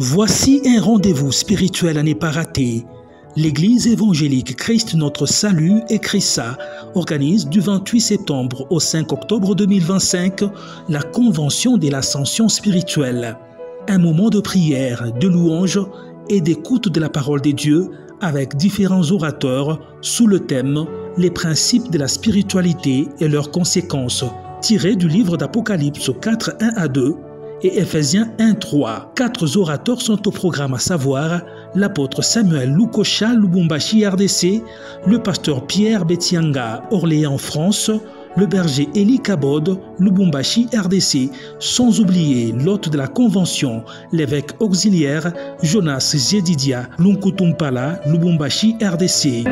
Voici un rendez-vous spirituel à ne pas rater. L'Église évangélique Christ Notre Salut et Chrissa organise du 28 septembre au 5 octobre 2025 la Convention de l'Ascension spirituelle. Un moment de prière, de louange et d'écoute de la parole de Dieu avec différents orateurs sous le thème « Les principes de la spiritualité et leurs conséquences » tiré du livre d'Apocalypse 4, 1 à 2 et Ephésiens 1, 3. 4 orateurs sont au programme, à savoir l'apôtre Samuel Lukocha, Lubumbashi, RDC, le pasteur Pierre Betianga, Orléans, France, le berger Eli Kabod, Lubumbashi, RDC, sans oublier l'hôte de la convention, l'évêque auxiliaire Jonas Zedidia, Lunkutumpala, Lubumbashi, RDC.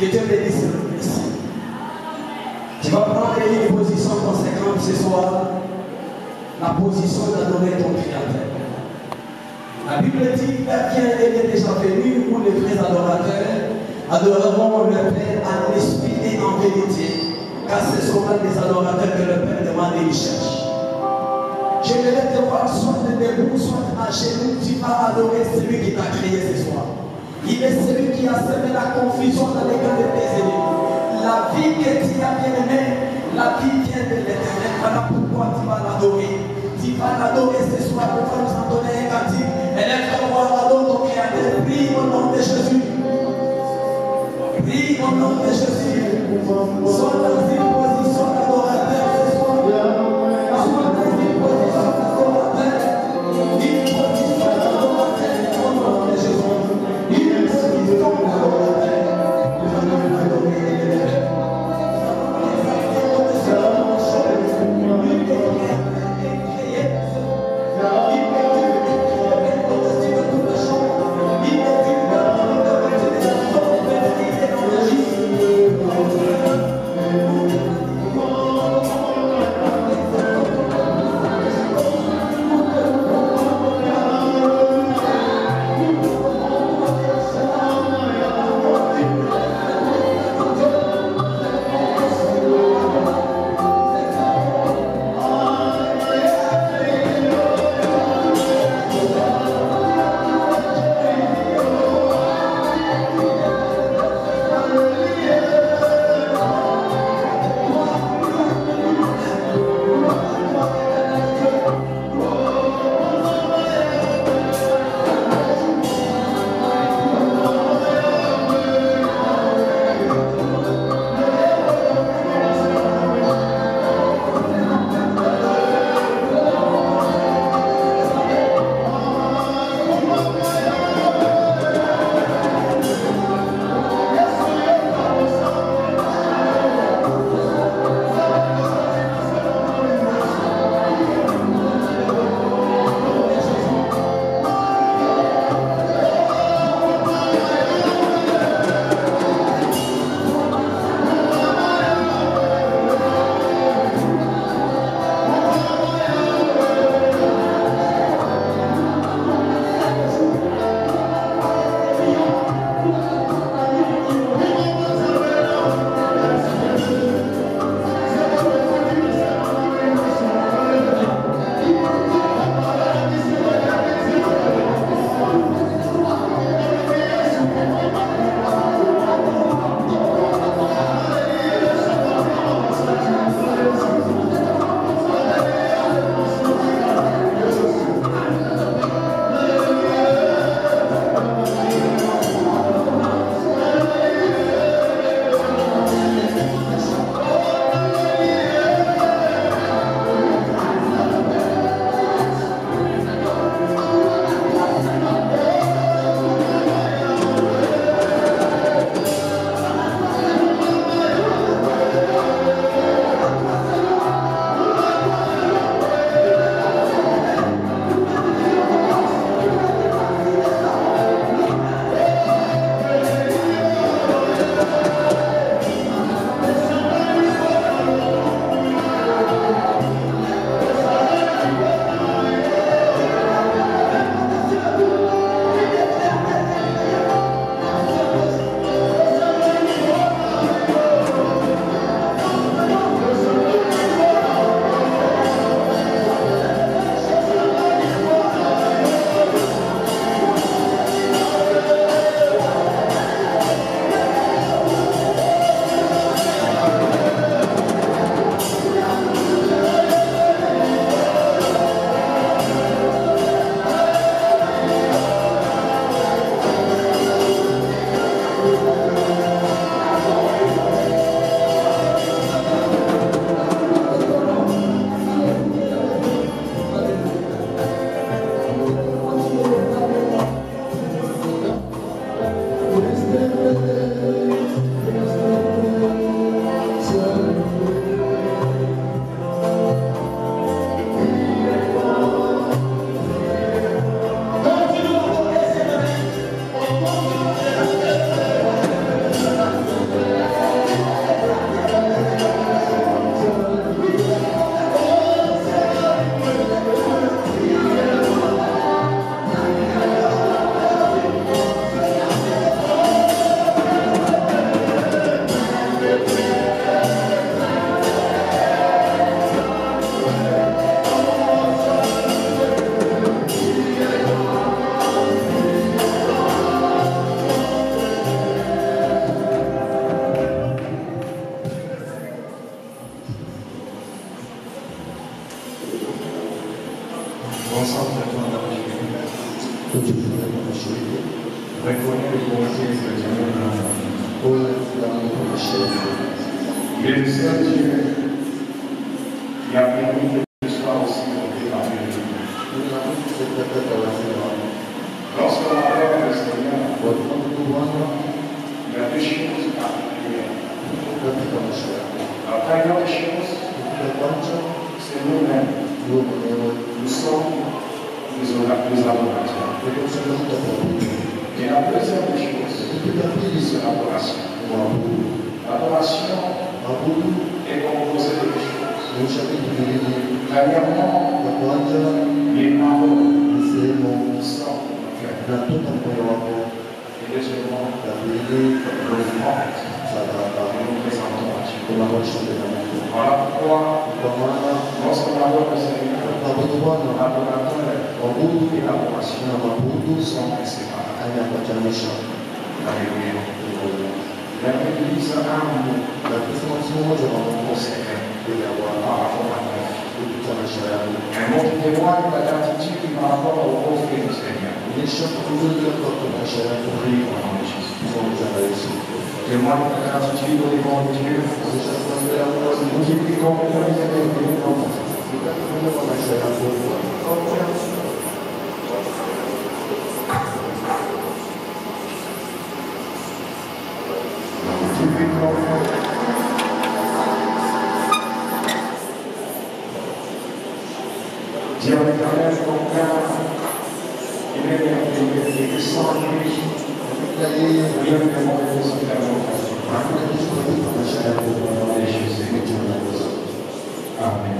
Que Dieu bénisse. Tu vas prendre une position conséquente ce soir, la position d'adorer ton Créateur. La Bible dit qu'un est déjà venu où les vrais adorateurs adoreront le Père en esprit et en vérité, car ce seront les adorateurs que le Père demande et il cherche. Je vais te voir soit debout, soit à genoux, tu vas adorer celui qui t'a créé ce soir. Il est celui qui a semé la confusion dans les cœurs de tes ennemis. La vie que tu as bien aimée, la vie vient de l'Éternel. Voilà pourquoi tu vas l'adorer. Tu vas l'adorer ce soir. On va nous en donner un cantique. Et lève-toi, adore ton Créateur. Prie au nom de Jésus. Prie au nom de Jésus. Sois dans une position d'adorateur ce soir. Sois dans une position d'adorateur. Une position d'adorateur au nom de Jésus. Une position d'adorateur. Oh Il est le seul Dieu qui a permis que tu sois aussi monté par Dieu. Lorsque l'on adore le Seigneur, il y a deux choses particulières. La première des choses, c'est nous-mêmes. Nous sommes des adorateurs. Et la deuxième des choses, c'est l'adoration. L'adoration est composée de deux choses. Premièrement, les paroles qui sortent de notre cœur. Et deuxièmement, l'offrande que nous présentons à Dieu. Voilà pourquoi, lorsqu'on adore le Seigneur, l'adorateur et l'adoration sont inséparables. Alléluia. L'Église a un mot au Seigneur par rapport à Dieu. Un mot qui témoigne de la gratitude par rapport au offre du Seigneur. Prie au nom de Jésus. Témoigne de la gratitude au devant de Dieu. Nous qui prions pour la miséricorde de Dieu. Dieu l'éternel, ton Père, il est merveilleux et que sans lui, rien ne peut se faire au nom de Jésus. Amen.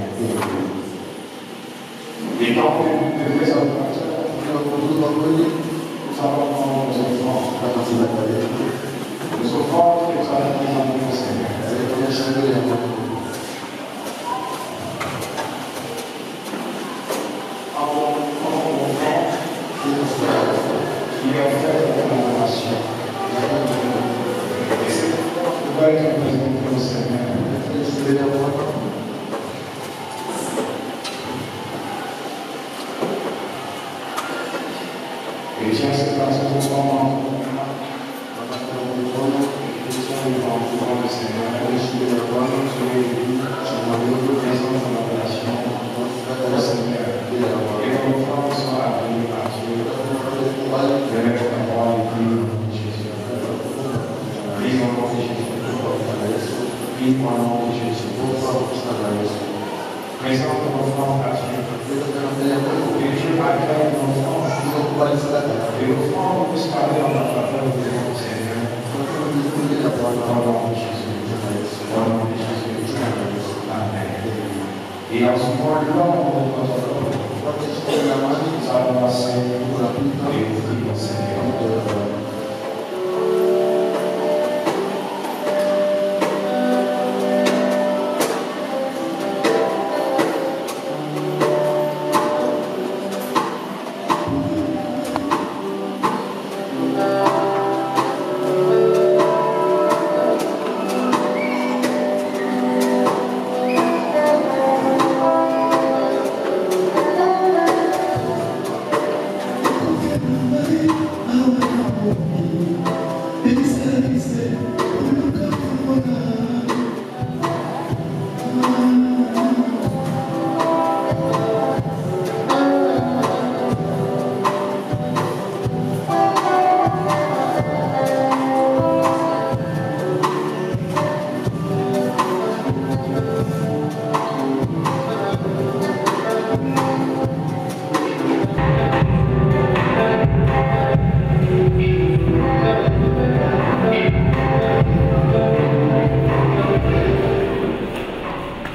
Et quand vous devez adorateurs, nous allons prendre nos offrandes. Nos offrandes que nous allons présenter au Seigneur. Il est en fait de l'adoration. Et c'est pourquoi nous devons être présentés au Seigneur. Et tiens, c'est pas ce moment devant le Seigneur. Présence de l'adoration au Seigneur. Et nos offrandes sont appelées par Dieu. De mettre la parole et prier au nom de Jésus. Prie au nom de Jésus. Prie au nom de Jésus. Présente ton offrande à Dieu. Et Dieu accueille ton offrande. Et l'offrande puisse parler en la faveur du Seigneur. Au nom de Jésus. Au nom de Jésus. Amen. Et en ce moment-là, nous allons passer pour la plupart et offrir au Seigneur.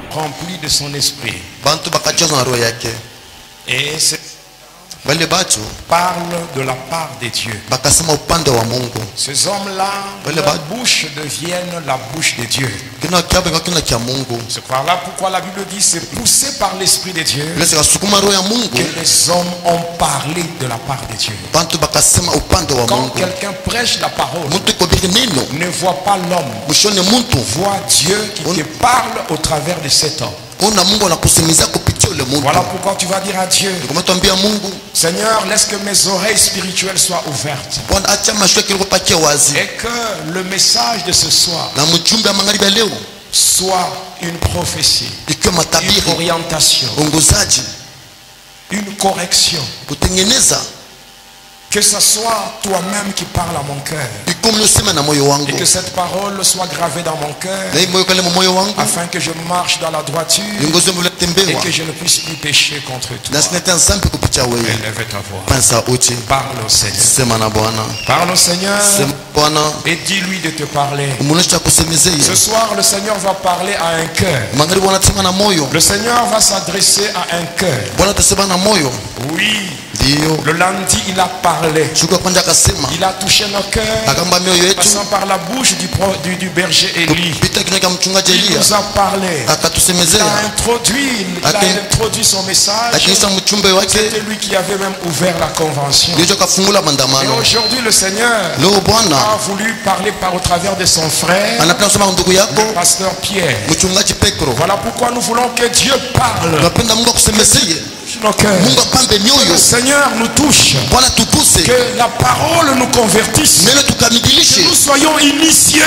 Rempli de son esprit. Et c'est parle de la part de Dieu. Ces hommes-là, leur bouche deviennent la bouche de Dieu. C'est voilà pourquoi la Bible dit c'est poussé par l'Esprit de Dieu que les hommes ont parlé de la part de Dieu. Quand quelqu'un prêche la parole, ne voit pas l'homme, voit Dieu qui te parle au travers de cet homme. Voilà pourquoi tu vas dire à Dieu, Seigneur, laisse que mes oreilles spirituelles soient ouvertes et que le message de ce soir soit une prophétie, une orientation, une correction. Que ce soit toi-même qui parle à mon cœur et que cette parole soit gravée dans mon cœur afin que je marche dans la droiture et que je ne puisse plus pécher contre toi. Élève ta voix. Parle au Seigneur. Parle au Seigneur et dis-lui de te parler. Ce soir, le Seigneur va parler à un cœur. Le Seigneur va s'adresser à un cœur. Oui. Le lundi, il a parlé. Il a touché nos cœurs, passant par la bouche du berger Élie. Il nous a parlé. Il a introduit son message. C'était lui qui avait même ouvert la convention. Et aujourd'hui, le Seigneur a voulu parler au travers de son frère, le pasteur Pierre. Voilà pourquoi nous voulons que Dieu parle. Nos cœurs. Que le Seigneur nous touche, que la parole nous convertisse, que nous soyons initiés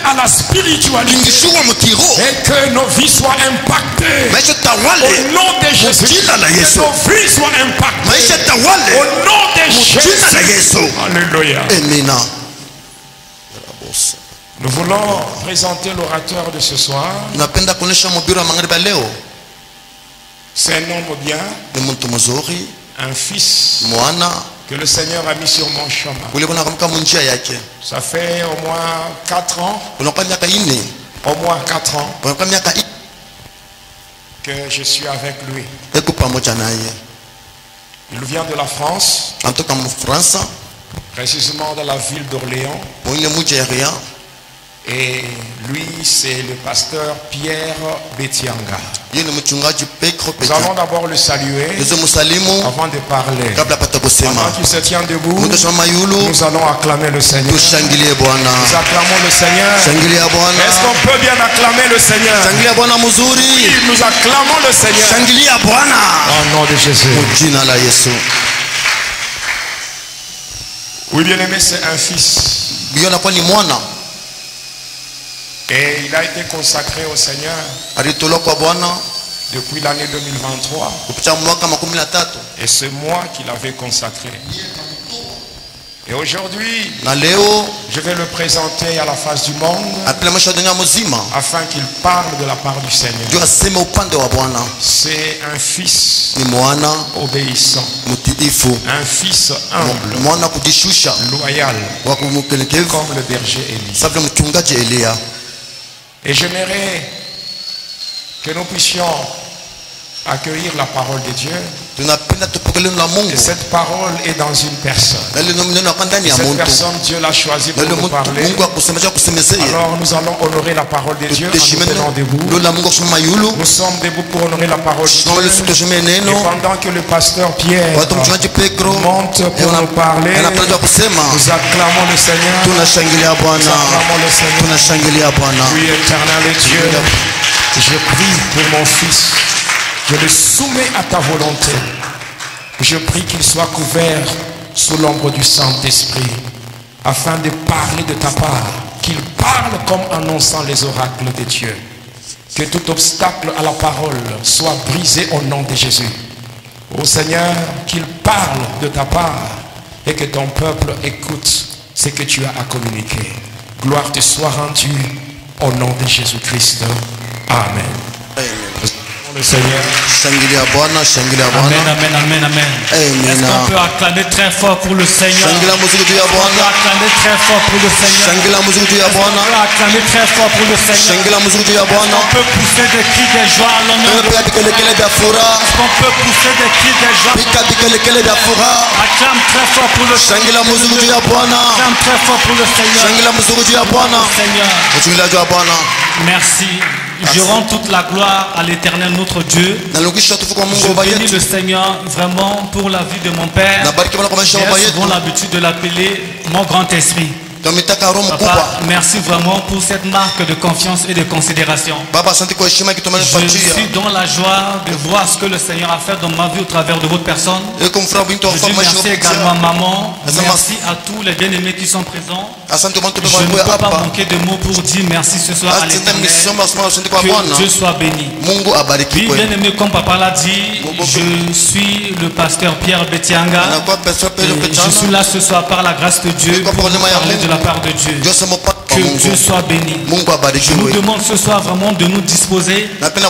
à la spiritualité et que nos vies soient impactées au nom de Jésus. Que nos vies soient impactées au nom de Jésus. Alléluia. Nous voulons présenter l'orateur de ce soir. C'est un homme bien, un fils que le Seigneur a mis sur mon chemin. Ça fait au moins 4 ans, que je suis avec lui. Il vient de la France, précisément de la ville d'Orléans. Et lui, c'est le pasteur Pierre Betianga. Nous allons d'abord le saluer avant de parler. Pendant qu'il se tient debout, nous allons acclamer le Seigneur. Nous acclamons le Seigneur. Est-ce qu'on peut bien acclamer le Seigneur? Oui, nous acclamons le Seigneur. Au nom de Jésus. Oui, bien aimé, c'est un fils. Et il a été consacré au Seigneur depuis l'année 2023. Et c'est moi qui l'avais consacré. Et aujourd'hui, je vais le présenter à la face du monde afin qu'il parle de la part du Seigneur. C'est un fils obéissant, un fils humble, loyal, comme le berger Élie. Et j'aimerais que nous puissions accueillir la parole de Dieu. Et cette parole est dans une personne. Cette personne, Dieu l'a choisie pour nous parler. Alors nous allons honorer la parole de Dieu en nous tenant debout. Nous sommes debout pour honorer la parole de Dieu. Et pendant que le pasteur Pierre monte pour nous parler, nous acclamons le Seigneur. Nous acclamons le Seigneur. Oui, éternel Dieu, je prie pour mon fils. Je le soumets à ta volonté. Je prie qu'il soit couvert sous l'ombre du Saint-Esprit afin de parler de ta part, qu'il parle comme annonçant les oracles de Dieu. Que tout obstacle à la parole soit brisé au nom de Jésus. Ô Seigneur, qu'il parle de ta part et que ton peuple écoute ce que tu as à communiquer. Gloire te soit rendue au nom de Jésus-Christ. Amen. Le Seigneur. Amen, amen, amen, amen. Est-ce qu'on peut acclamer très fort pour le Seigneur? On peut acclamer très fort pour le Seigneur. On peut acclamer très fort pour le Seigneur. On peut pousser des cris de joie à l'honneur. On peut pousser des cris de joie. Acclame très fort pour le Seigneur. Acclame très fort pour le Seigneur. Merci. Je rends toute la gloire à l'Éternel notre Dieu. Je bénis le Seigneur vraiment pour la vie de mon père. J'ai souvent l'habitude de l'appeler mon grand esprit. Papa, merci vraiment pour cette marque de confiance et de considération. Je suis dans la joie de voir ce que le Seigneur a fait dans ma vie au travers de votre personne. Je dis merci également à maman. Merci à tous les bien-aimés qui sont présents. Je ne peux pas manquer de mots pour dire merci ce soir à l'Éternel. Que Dieu soit béni. Puis, bien-aimé, comme papa l'a dit, je suis le pasteur Pierre Betianga. Je suis là ce soir par la grâce de Dieu pour parler de la part de Dieu. Que Dieu soit béni. Je nous demande ce soir vraiment de nous disposer afin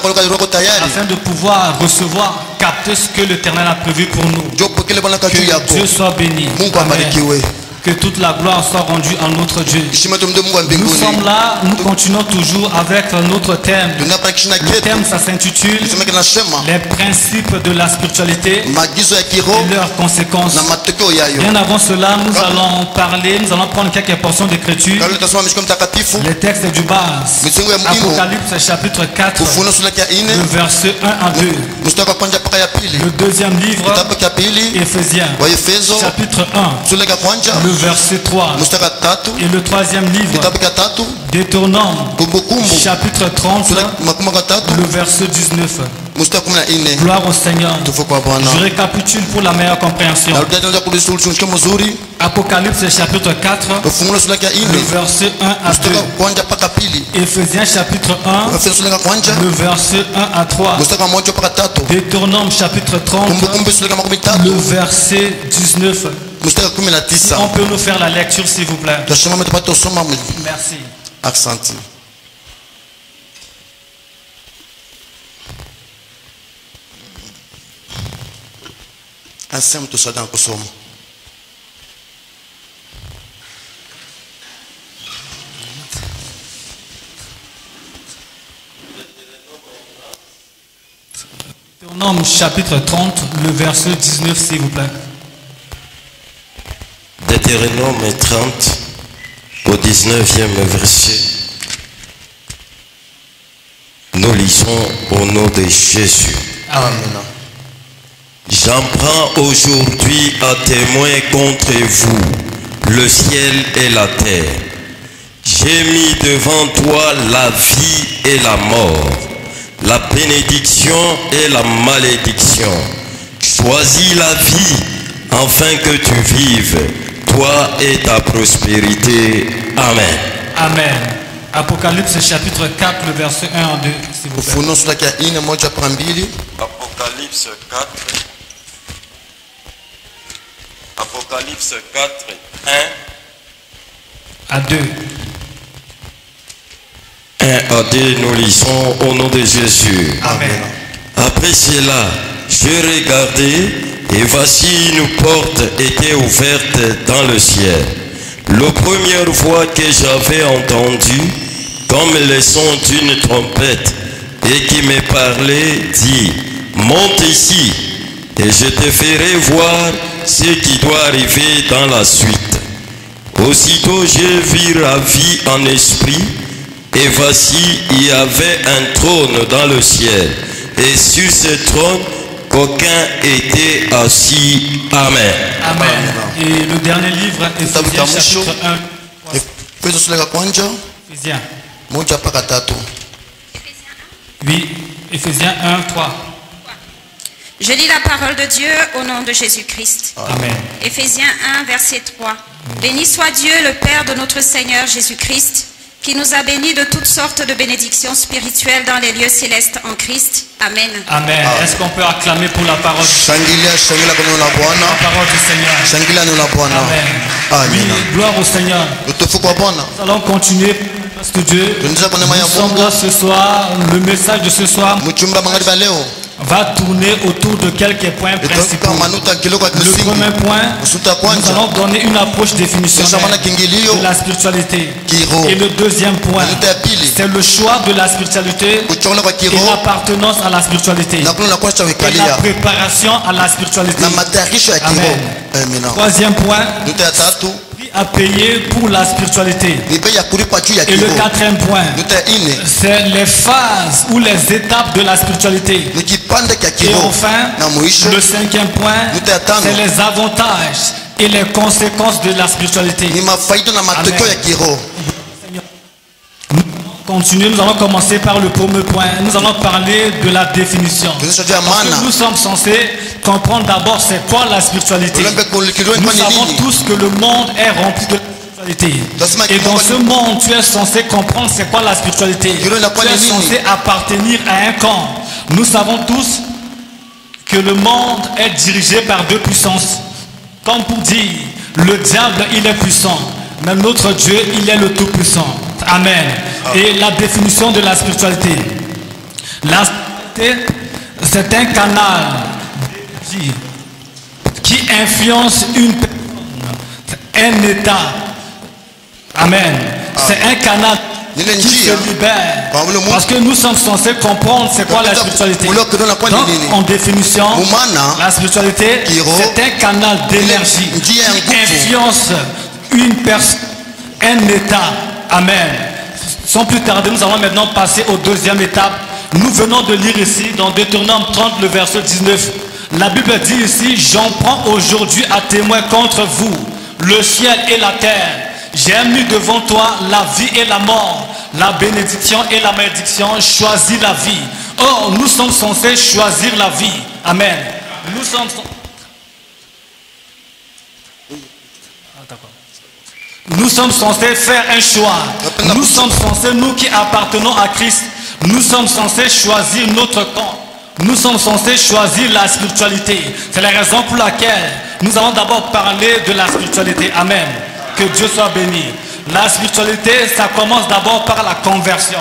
de pouvoir recevoir, capter ce que l'Éternel a prévu pour nous. Que Dieu soit béni. Amen. Que toute la gloire soit rendue à notre Dieu. Nous sommes là, nous continuons toujours avec notre thème. Le thème, ça s'intitule les principes de la spiritualité et leurs conséquences. Bien avant cela, nous allons prendre quelques portions d'écriture. Les textes du bas. Apocalypse chapitre 4, le verset 1 à 2. Le deuxième livre, Éphésiens, chapitre 1. Le verset 3 et le troisième livre, Deutéronome, chapitre 30, le verset 19. Gloire au Seigneur. Je récapitule pour la meilleure compréhension. Apocalypse chapitre 4, le verset 1 à 2. Éphésiens chapitre 1, le verset 1 à 3. Deutéronome chapitre 30, le verset 19. Si on peut nous faire la lecture s'il vous plaît. Merci. Accent. Asem tout ça dans le somme. Deutéronome chapitre 30, le verset 19 s'il vous plaît. Deutéronome 30 au 19e verset. Nous lisons au nom de Jésus. Amen. J'en prends aujourd'hui à témoin contre vous le ciel et la terre. J'ai mis devant toi la vie et la mort, la bénédiction et la malédiction. Choisis la vie afin que tu vives, toi et ta prospérité. Amen. Amen. Apocalypse chapitre 4, le verset 1 à 2, s'il vous plaît. Apocalypse 4. Apocalypse 4, 1 à 2. 1 à 2, nous lisons au nom de Jésus. Amen. Après cela, je regardais et voici une porte était ouverte dans le ciel. La première voix que j'avais entendue, comme le son d'une trompette, et qui me parlait, dit, monte ici, et je te ferai voir ce qui doit arriver dans la suite. Aussitôt je vis la vie en esprit, et voici il y avait un trône dans le ciel, et sur ce trône qu'aucun était assis. Amen. Amen. Et le dernier livre, Éphésiens chapitre 1. Éphésiens. Oui, Éphésiens 1, 3. Je lis la parole de Dieu au nom de Jésus-Christ. Amen. Éphésiens 1, verset 3. Béni soit Dieu, le Père de notre Seigneur Jésus-Christ, qui nous a bénis de toutes sortes de bénédictions spirituelles dans les lieux célestes en Christ. Amen. Amen. Est-ce qu'on peut acclamer pour la parole du Seigneur? La parole du Seigneur. Amen. Oui, gloire au Seigneur. Nous allons continuer, parce que Dieu, nous sommes là ce soir. Le message de ce soir va tourner autour de quelques points principaux. Le premier point, nous allons donner une approche définitionnelle de la spiritualité. Et le deuxième point, c'est le choix de la spiritualité et l'appartenance à la spiritualité. Et la préparation à la spiritualité. Amen. Troisième point, à payer pour la spiritualité. Et le quatrième point, c'est les phases ou les étapes de la spiritualité. Et enfin, le cinquième point, c'est les avantages et les conséquences de la spiritualité. Continuer, nous allons commencer par le premier point. Nous allons parler de la définition. Parce que nous sommes censés comprendre d'abord c'est quoi la spiritualité. Nous savons tous que le monde est rempli de spiritualité. Et dans ce monde, tu es censé comprendre c'est quoi la spiritualité. Tu es censé appartenir à un camp. Nous savons tous que le monde est dirigé par deux puissances. Comme pour dire, le diable il est puissant, mais notre Dieu il est le tout-puissant. Amen. Et la définition de la spiritualité. La spiritualité, c'est un canal qui influence une personne, un état. Amen. C'est un canal qui se libère. Parce que nous sommes censés comprendre c'est quoi la spiritualité. Donc, en définition, la spiritualité, c'est un canal d'énergie qui influence une personne, un état. Amen. Sans plus tarder, nous allons maintenant passer aux deuxième étape. Nous venons de lire ici dans Deutéronome 30, le verset 19. La Bible dit ici, j'en prends aujourd'hui à témoin contre vous, le ciel et la terre. J'ai mis devant toi la vie et la mort, la bénédiction et la malédiction. Choisis la vie. Or, nous sommes censés choisir la vie. Amen. Nous sommes... Nous sommes censés faire un choix. Nous sommes censés, nous qui appartenons à Christ, nous sommes censés choisir notre camp. Nous sommes censés choisir la spiritualité. C'est la raison pour laquelle nous allons d'abord parler de la spiritualité. Amen. Que Dieu soit béni. La spiritualité, ça commence d'abord par la conversion.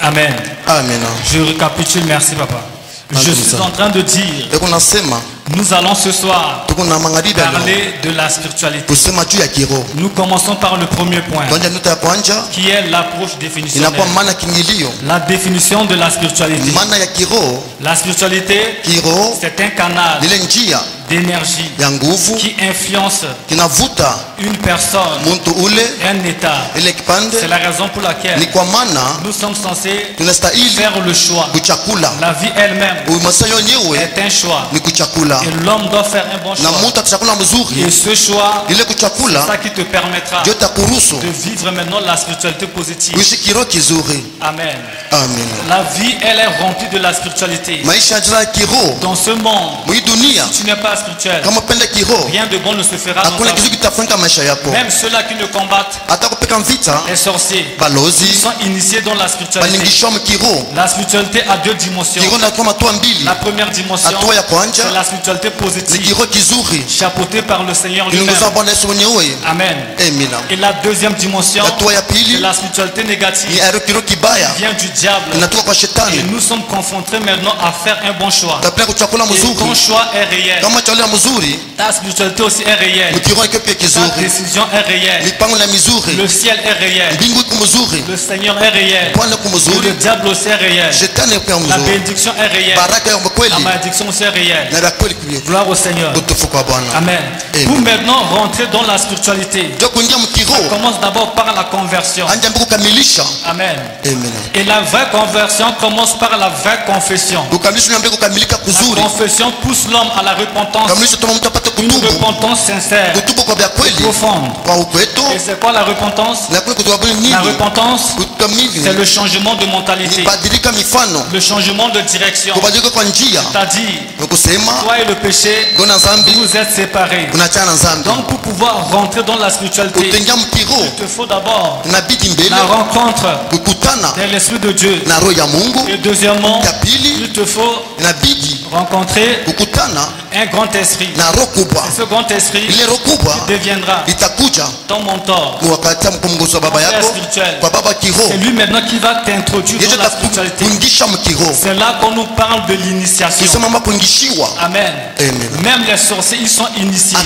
Amen. Amen. Je récapitule, merci papa. Je suis en train de dire, nous allons ce soir parler de la spiritualité. Nous commençons par le premier point, qui est l'approche définitionnelle. La définition de la spiritualité. La spiritualité, c'est un canal d'énergie qui influence une personne, un état. C'est la raison pour laquelle nous sommes censés faire le choix. La vie elle-même est un choix. Et l'homme doit faire un bon choix. Et ce choix, c'est ça qui te permettra de vivre maintenant la spiritualité positive. Amen. La vie, elle est remplie de la spiritualité. Dans ce monde, si tu n'es pas spirituel, rien de bon ne se fera dans ta vie. Même ceux-là qui ne combattent les sorciers, ils sont initiés dans la spiritualité. La spiritualité a deux dimensions. La première dimension, c'est la spiritualité positive, chapeautée par le Seigneur lui-même. Amen. Et la deuxième dimension, c'est la spiritualité négative, qui vient du diable. Et nous sommes confrontés maintenant à faire un bon choix. Et ton choix est réel. Ta spiritualité aussi est réelle. Ta décision est réelle. Le ciel est réel. Le Seigneur est réel. Et le diable aussi est réel. La bénédiction est réelle. La malédiction aussi est réelle. Gloire au Seigneur. Amen. Pour maintenant rentrer dans la spiritualité, on commence d'abord par la conversion. Amen. Et la vraie conversion commence par la vraie confession. La confession pousse l'homme à la repentance. Une repentance sincère et profonde. Et c'est quoi la repentance? La repentance, c'est le changement de mentalité, le changement de direction. C'est-à-dire, toi et le péché, vous êtes séparés. Donc pour pouvoir rentrer dans la spiritualité, il te faut d'abord la rencontre de l'Esprit de Dieu. Et deuxièmement, il te faut rencontrer un grand esprit. Et ce grand esprit deviendra ton mentor, ton père spirituel, C'est lui maintenant qui va t'introduire dans la spiritualité. C'est là qu'on nous parle de l'initiation. Amen. Même les sorciers, ils sont initiés.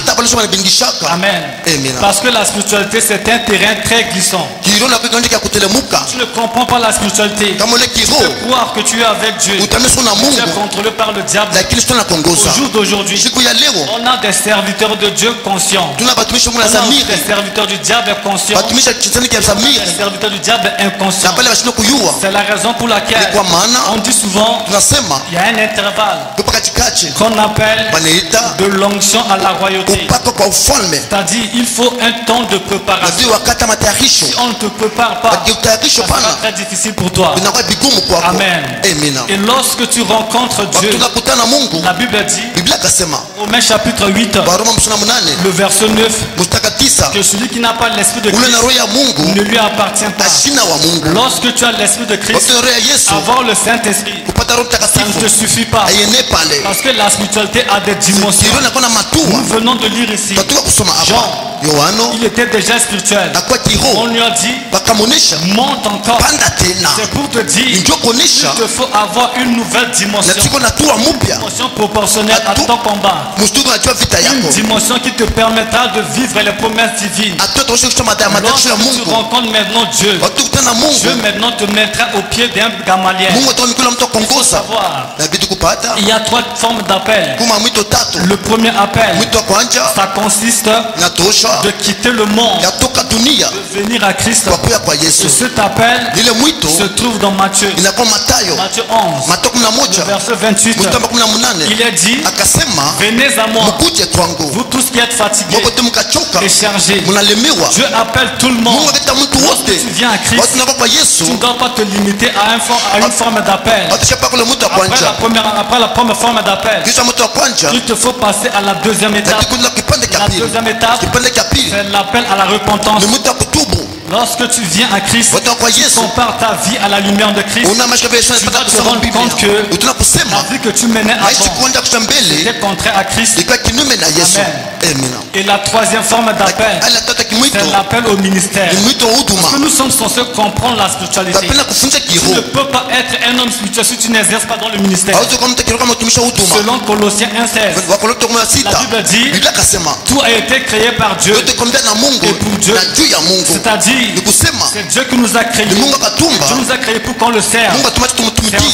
Amen. Parce que la spiritualité, c'est un terrain très glissant. Tu ne comprends pas la spiritualité. Tu peux croire que tu es avec Dieu. Tu es contrôlé par le diable. Au jour d'aujourd'hui, on a des serviteurs de Dieu conscients. On a des serviteurs du diable conscients. Des serviteurs du diable inconscients. C'est la raison pour laquelle on dit souvent il y a un intervalle qu'on appelle de l'onction à la royauté. C'est-à-dire il faut un temps de préparation. Si on ne te prépare pas, ça sera très difficile pour toi. Amen. Et lorsque tu rencontres Dieu, la Bible dit, Romains chapitre 8, le verset 9, que celui qui n'a pas l'esprit de Christ ne lui appartient pas. Lorsque tu as l'esprit de Christ, avoir le Saint-Esprit, ça ne te suffit pas. Parce que la spiritualité a des dimensions. Nous venons de lire ici Jean, il était déjà spirituel. On lui a dit, monte encore. C'est pour te dire, il te faut avoir une nouvelle dimension. Une dimension proportionnelle à ton combat. Une dimension qui te permettra de vivre les promesses divines. Lorsque tu rencontres maintenant Dieu, Dieu maintenant te mettra au pied d'un Gamaliel. Il faut savoir, il y a 3 formes d'appel. Le premier appel, ça consiste de quitter le monde, de venir à Christ. Et cet appel se trouve dans Matthieu 11, le verset 28. Il est dit, venez à moi, vous tous qui êtes fatigués et chargés. Dieu appelle tout le monde. Lorsque tu viens à Christ, tu ne dois pas te limiter à une forme d'appel. Après la première forme d'appel, il te faut passer à la deuxième étape. La deuxième étape, c'est l'appel à la repentance. Lorsque tu viens à Christ, tu compares ta vie à la lumière de Christ, tu vas te rendre compte que la vie que tu menais avant était contraire à Christ. Amen. Et la troisième forme d'appel, c'est l'appel au ministère. Parce que nous sommes censés comprendre la spiritualité. Tu ne peux pas être un homme spirituel si tu n'exerces pas dans le ministère. Selon Colossiens 1,16, la Bible dit, tout a été créé par Dieu et pour Dieu. C'est-à-dire, c'est Dieu qui nous a créés. Dieu nous a créés pour qu'on le serve.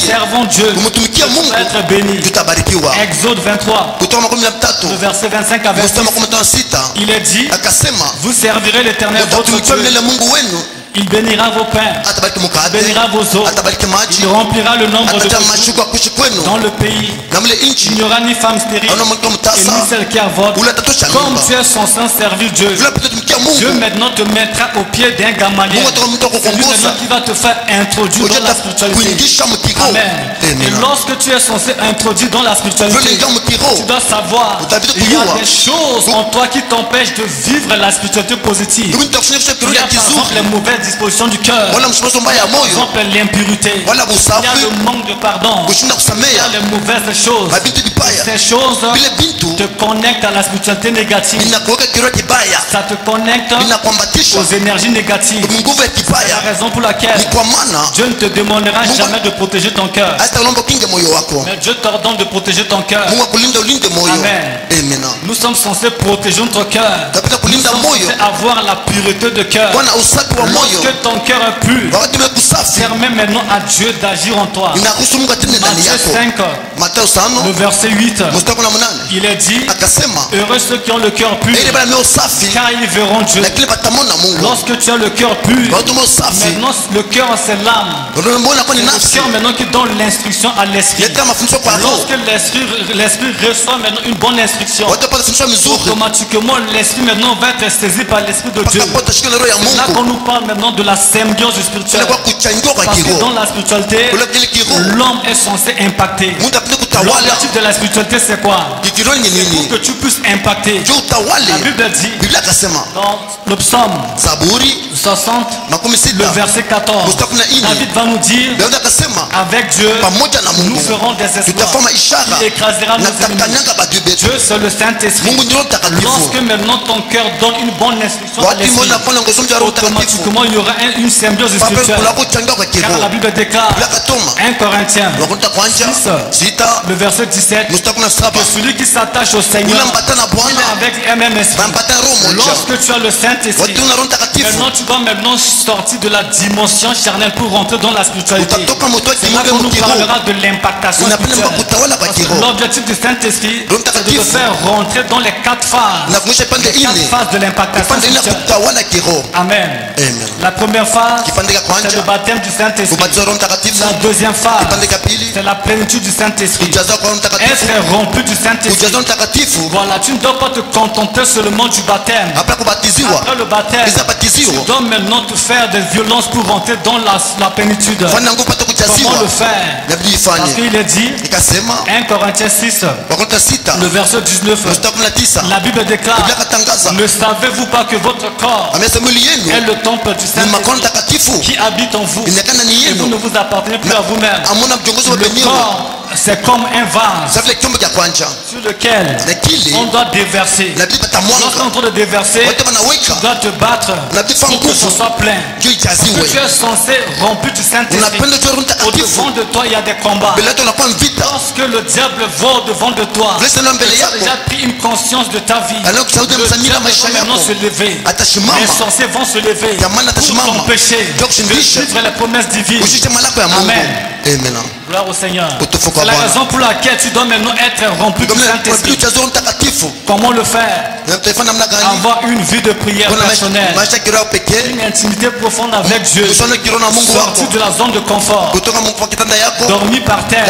Servons Dieu pour être bénis. Exode 23, le verset 25 à 26, il est dit, vous servirez l'Éternel votre Dieu. Il bénira vos pains, il bénira vos eaux, il remplira le nombre de vos dans le pays. Il n'y aura ni femme stérile et ni celle qui avorte. Comme tu es censé servir Dieu, Dieu maintenant te mettra au pied d'un Gamaliel. C'est lui maintenant qui va te faire introduire dans la spiritualité. Amen. Et lorsque tu es censé introduire dans la spiritualité, tu dois savoir qu'il y a des choses en toi qui t'empêchent de vivre la spiritualité positive. Il y a par exemple les mauvaises dispositions du cœur, par exemple l'impurité, il y a le manque de pardon, il y a les mauvaises choses. Ces choses te connectent à la spiritualité négative. Ça te connecte aux énergies négatives. C'est la raison pour laquelle Dieu ne te demandera jamais de protéger ton cœur, mais Dieu t'ordonne de protéger ton cœur. Amen. Nous sommes censés protéger notre cœur. Nous sommes censés avoir la pureté de cœur. Lorsque ton cœur est pur, permets maintenant à Dieu d'agir en toi. Matthieu 5, le verset 8, il est dit, heureux ceux qui ont le cœur pur, car ils verront Dieu. Lorsque tu as le cœur pur, maintenant le cœur c'est l'âme. Le cœur maintenant qui donne l'instruction à l'esprit. Lorsque l'esprit reçoit maintenant une bonne instruction, automatiquement l'esprit maintenant va être saisi par l'esprit de Dieu. C'est là qu'on nous parle maintenant de la symbiose spirituelle. Parce que dans la spiritualité, l'homme est censé impacter. L'objectif de la spiritualité c'est quoi? Pour que tu puisses impacter. La Bible dit dans le psaume 60, le verset 14, David va nous dire, avec Dieu nous ferons des exploits qui écrasera nos ennemis. Dieu c'est le Saint-Esprit. Lorsque maintenant ton cœur donne une bonne instruction à l'esprit, automatiquement il y aura une symbiose spirituelle. Car la Bible déclare 1 Corinthiens 6, le verset 17, que celui qui s'attache au Seigneur il est avec un même esprit. Lorsque tu as le Saint-Esprit, maintenant tu dois maintenant sortir de la dimension charnelle pour rentrer dans la spiritualité. C'est là qu'on nous parlera de l'impactation spirituelle. L'objectif du Saint-Esprit c'est de te faire rentrer dans les 4 phases. Les 4 phases de l'impactation spirituelle. Amen. La première phase c'est le baptême du Saint-Esprit. La deuxième phase c'est la plénitude du Saint-Esprit. Être rompu du Saint-Esprit. Voilà, tu ne dois pas te contenter seulement du baptême. Après le baptême, tu dois maintenant te faire des violences pour rentrer dans la plénitude. Comment le faire? Parce qu'il est dit 1 Corinthiens 6, le verset 19, la Bible déclare: ne savez-vous pas que votre corps est le temple du Saint-Esprit qui habite en vous et vous ne vous appartenez plus à vous-même? Le corps c'est comme un vase sur lequel on doit déverser. Lorsqu'on doit déverser, tu dois te battre pour que ce soit plein. Parce que tu es censé rompu du Saint-Esprit. Au-devant de toi, il y a des combats. Lorsque le diable va devant de toi, tu as déjà pris une conscience de ta vie. Le diable va maintenant se lever. Les sorciers vont se lever pour t'empêcher de suivre les promesses divines. Amen. Gloire au Seigneur. C'est la raison pour laquelle tu dois maintenant être rempli du Saint-Esprit. Comment le faire? Avoir une vie de prière personnelle, une intimité profonde avec Dieu, sortir de la zone de confort, dormir par terre,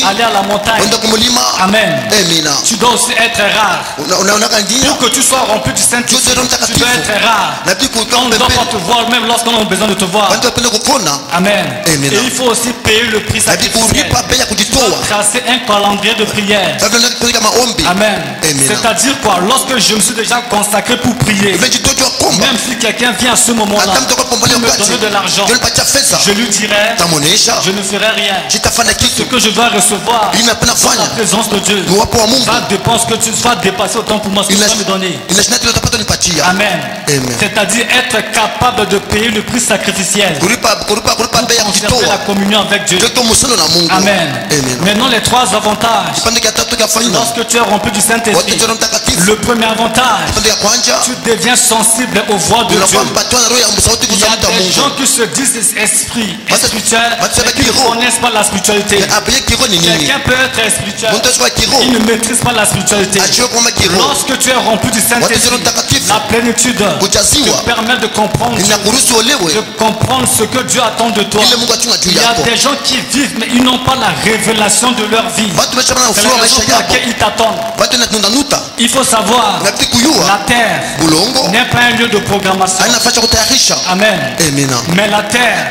aller à la montagne. Amen. Tu dois aussi être rare. Pour que tu sois rempli du Saint-Esprit, tu dois être rare. On ne doit pas te voir même lorsqu'on a besoin de te voir. Amen. Et il faut aussi payer le prix sacrificiel. Tracer un calendrier de prière. Amen. C'est-à-dire quoi? Lorsque je me suis déjà consacré pour prier, même si quelqu'un vient à ce moment-là pour me donner de l'argent, je lui dirai: je ne ferai rien. Ce que je dois recevoir dans la présence de Dieu va dépasser autant pour moi ce que tu vas me donner. Amen. C'est-à-dire être capable de payer le prix sacrificiel pour conserver la communion avec Dieu. Amen. Maintenant les 3 avantages. Lorsque tu es rempli du Saint-Esprit, le premier avantage, tu deviens sensible aux voix de Dieu. Il y a des gens qui se disent spirituels, mais qui ne connaissent pas la spiritualité. Quelqu'un peut être spirituel, il ne maîtrise pas la spiritualité. Lorsque tu es rempli du Saint-Esprit, la plénitude te permet de comprendre ce que Dieu attend de toi. Il y a des gens qui vivent mais ils n'ont pas la révélation de leur vie. C'est la raison pour laquelle ils t'attendent. Il faut savoir, la terre n'est pas un lieu de programmation. Amen. Mais la terre,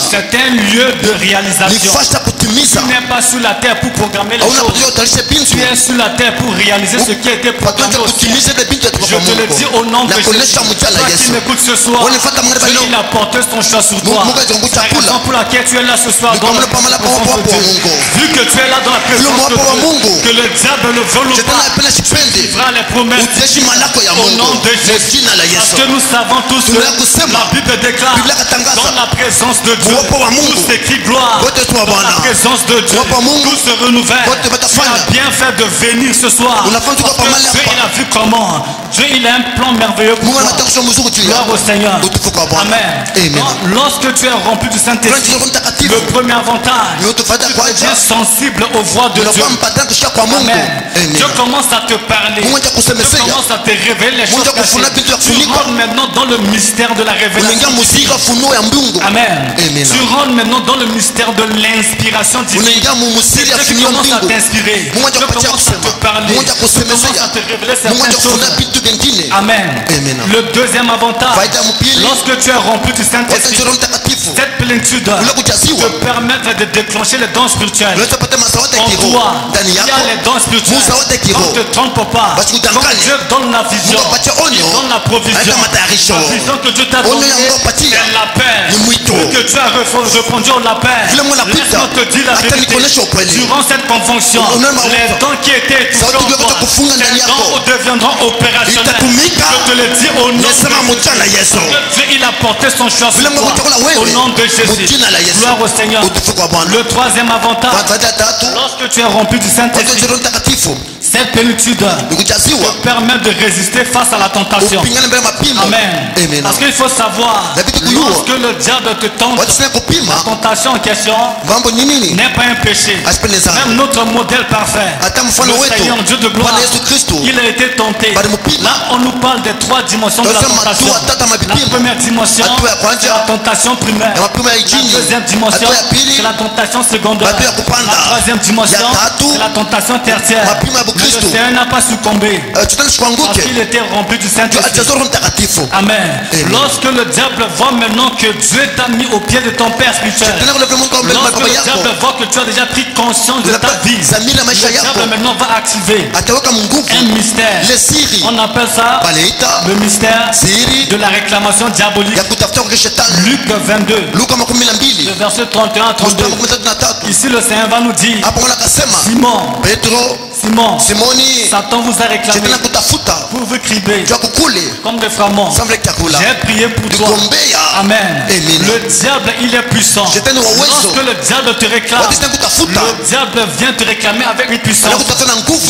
c'est un lieu de réalisation. Tu n'es pas sur la terre pour programmer les choses. Tu es sur la terre pour réaliser ce qui a été programmé au ciel. Je te le dis au nom de Jésus. Toi qui m'écoutes ce soir, Dieu il a porté son choix sur toi. C'est la raison pour laquelle tu es là ce soir dans la présence de Dieu. Vu que tu es là dans la présence de Dieu, que le diable ne veut pas, tu vivras les promesses au nom de Jésus. Parce que nous savons tous que la Bible déclare dans la présence de Dieu, tout s'écrit gloire. Dans la présence de Dieu, tout se renouvelle. Tu as bien fait de venir ce soir. Parce que Dieu il a vu comment. Dieu il a un plan merveilleux pour toi. Gloire au Seigneur. Amen. Lorsque tu es rempli du Saint-Esprit, le premier avantage, tu es sensible aux voix de Dieu. Amen. Dieu commence à te parler. Dieu commence à te révéler les choses cachées. Tu rentres maintenant dans le mystère de la révélation. Amen. Tu rentres maintenant dans le mystère de l'inspiration divine. Dieu commence à t'inspirer. Dieu commence à te parler. Dieu commence à te révéler certaines choses. Amen. Le deuxième avantage, lorsque tu es rempli du Saint-Esprit, cette plénitude te permettre de déclencher les dons spirituels. En toi, il y a les dons spirituels. On ne te trompe pas. Quand Dieu donne la vision, il donne la provision. La vision que Dieu t'a donnée, c'est l'appel. Que Dieu a répondu au appel. Laisse-moi te dire la vérité. Durant cette convention, les dons qui étaient étouffés en toi, ces dons deviendront opérationnels. Je te le dis au nom de Jésus. Dieu, il a porté son choix sur toi. Au nom de Jésus. Gloire au Seigneur. Le troisième avantage, lorsque tu es rempli du Saint-Esprit, cette plénitude te permet de résister face à la tentation. Amen. Parce qu'il faut savoir, lorsque le diable te tente, la tentation en question n'est pas un péché. Même notre modèle parfait, le Seigneur Dieu de gloire, il a été tenté. Là, on nous parle des trois dimensions de la tentation. La première dimension, c'est la tentation primaire. La deuxième dimension, c'est la tentation secondaire. La troisième dimension, c'est la tentation tertiaire. Mais le Seigneur n'a pas succombé parce qu'il était rempli du Saint-Esprit. Amen. Lorsque le diable voit maintenant que Dieu t'a mis au pied de ton Père spirituel, lorsque le diable voit que tu as déjà pris conscience de ta vie, le diable maintenant va activer un mystère. On appelle ça le mystère de la réclamation diabolique. Luc 22, le verset 31 à 32. Ici le Seigneur va nous dire: Simon, Satan vous a réclamé pour vous crier comme des flamants. J'ai prié pour toi. Amen. Le diable, il est puissant. Lorsque le diable te réclame, le diable vient te réclamer avec une puissance. Je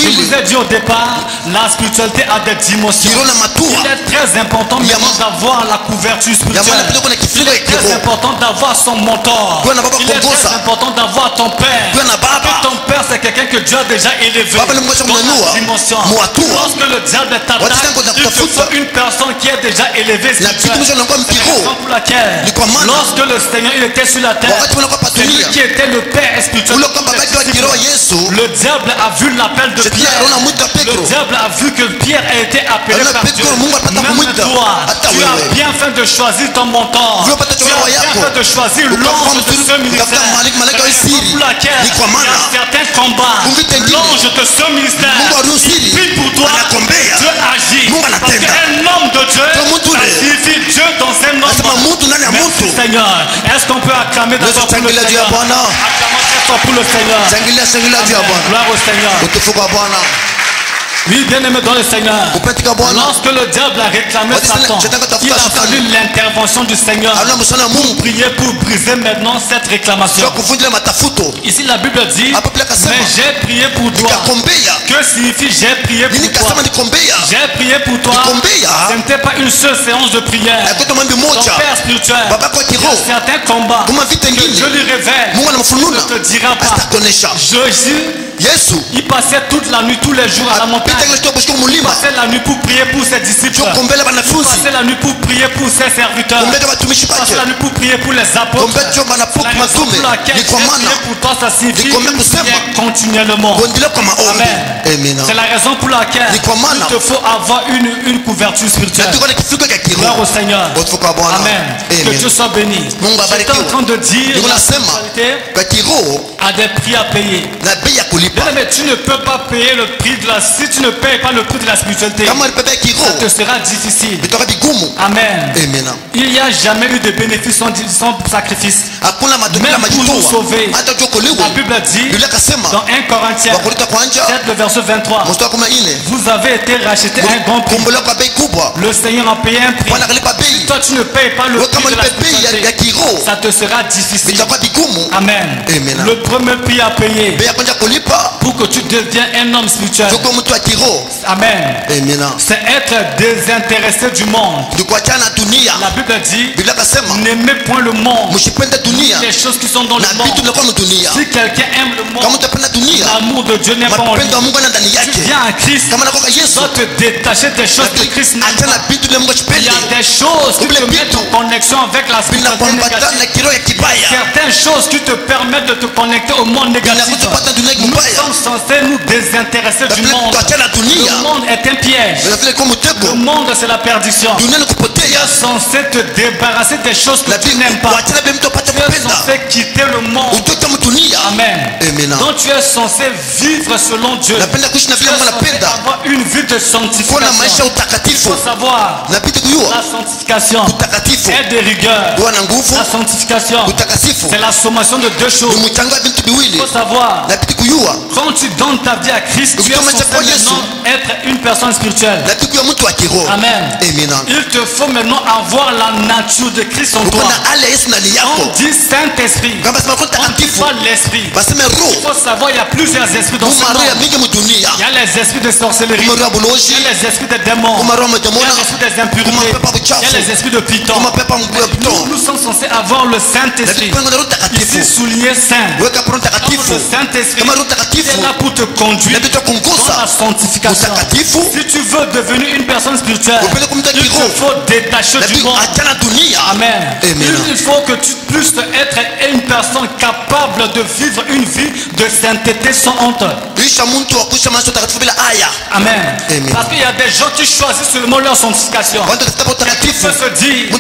vous ai dit au départ, la spiritualité a des dimensions. Il est très important maintenant d'avoir la couverture spirituelle. Il est très important d'avoir son mentor. Il est très important d'avoir ton père. Et ton père, c'est quelqu'un que Dieu a déjà élevé. Dimension. Lorsque le diable t'attaque, il te faut une personne qui est déjà élevée spirituellement. C'est la raison pour laquelle, lorsque le Seigneur il était sur la terre, c'est lui qui était le Père spirituel. Le diable a vu l'appel de Pierre. Le diable a vu que Pierre a été appelé par Dieu. Même toi, tu as bien fait de choisir ton mentor. Tu as bien fait de choisir l'ange de ce ministère. C'est la raison pour laquelle il y a certains combats. L'ange de ce ministère, il prie pour toi. Dieu agit. Parce qu'un homme de Dieu, ça signifie Dieu dans un homme. Merci Seigneur. Est-ce qu'on peut acclamer d'abord pour le Seigneur? Acclamons très fort pour le Seigneur. Gloire au Seigneur. Oui, bien aimé dans le Seigneur. Lorsque le diable a réclamé Satan, il a fallu l'intervention du Seigneur pour prier, pour briser maintenant cette réclamation. Ici la Bible dit: mais j'ai prié pour toi. Que signifie j'ai prié pour toi? J'ai prié pour toi. Ce n'était pas une seule séance de prière. Ton Père spirituel, il y a certains combats que Dieu lui révèle. Il ne te dira pas. Jésus, il passait toute la nuit, tous les jours à la montagne. Il passait la nuit pour prier pour ses disciples. Il passait la nuit pour prier pour ses serviteurs. Il passait la nuit pour prier pour les apôtres. La raison pour laquelle j'ai prié pour toi, ça signifie prier continuellement. Amen. C'est la raison pour laquelle il te faut avoir une couverture spirituelle. Gloire au Seigneur. Amen. Que Dieu soit béni. J'étais en train de dire à des prix à payer. Mais tu ne peux pas payer le prix de la... Si tu ne payes pas le prix de la spiritualité, ça te sera difficile. Amen. Il n'y a jamais eu de bénéfice sans sacrifice. Même pour nous sauver, la Bible dit dans 1 Corinthiens 7, le verset 23, vous avez été rachetés à un grand prix. Le Seigneur a payé un prix. Si toi tu ne payes pas le prix de la spiritualité, ça te sera difficile. Amen. Le premier prix à payer pour que tu deviens un homme spirituel, amen, c'est être désintéressé du monde. La Bible dit: n'aimez point le monde, les choses qui sont dans le monde. Si quelqu'un aime le monde, l'amour de Dieu n'est pas en lui. Tu viens à Christ, tu dois te détacher des choses que Christ n'aime pas. Il y a des choses qui te mettent en connexion connexion avec la spiritualité négative. Certaines choses qui te permettent de te connecter au monde négatif. Nous sommes censés nous désintéresser du monde. Le monde est un piège. Le monde c'est la perdition. Tu es censé te débarrasser des choses que tu n'aimes pas. Tu es censé quitter le monde. Amen. Donc tu es censé vivre selon Dieu. Tu es censé avoir une vie de sanctification. Il faut savoir la sanctification est de rigueur. La sanctification c'est la sommation de deux choses. Il faut savoir quand tu donnes ta vie à Christ, tu es censé maintenant être une personne spirituelle. Amen. Il te faut maintenant avoir la nature de Christ en toi. On dit Saint-Esprit. On ne dit pas l'esprit. Il faut savoir il y a plusieurs esprits dans ce monde. Il y a les esprits de sorcellerie. Il y a les esprits des démons. Il y a les esprits des impuretés. Il y a les esprits de Python. Nous sommes censés avoir le Saint-Esprit. Ici souligné Saint. Le Saint-Esprit est là pour te conduire dans la sanctification. Si tu veux devenir une personne spirituelle, il te faut détacher du monde. Amen. Il faut que tu puisses être une personne capable de vivre une vie de sainteté sans honte. Amen. Parce qu'il y a des gens qui choisissent seulement leur sanctification. Ils peuvent se dire,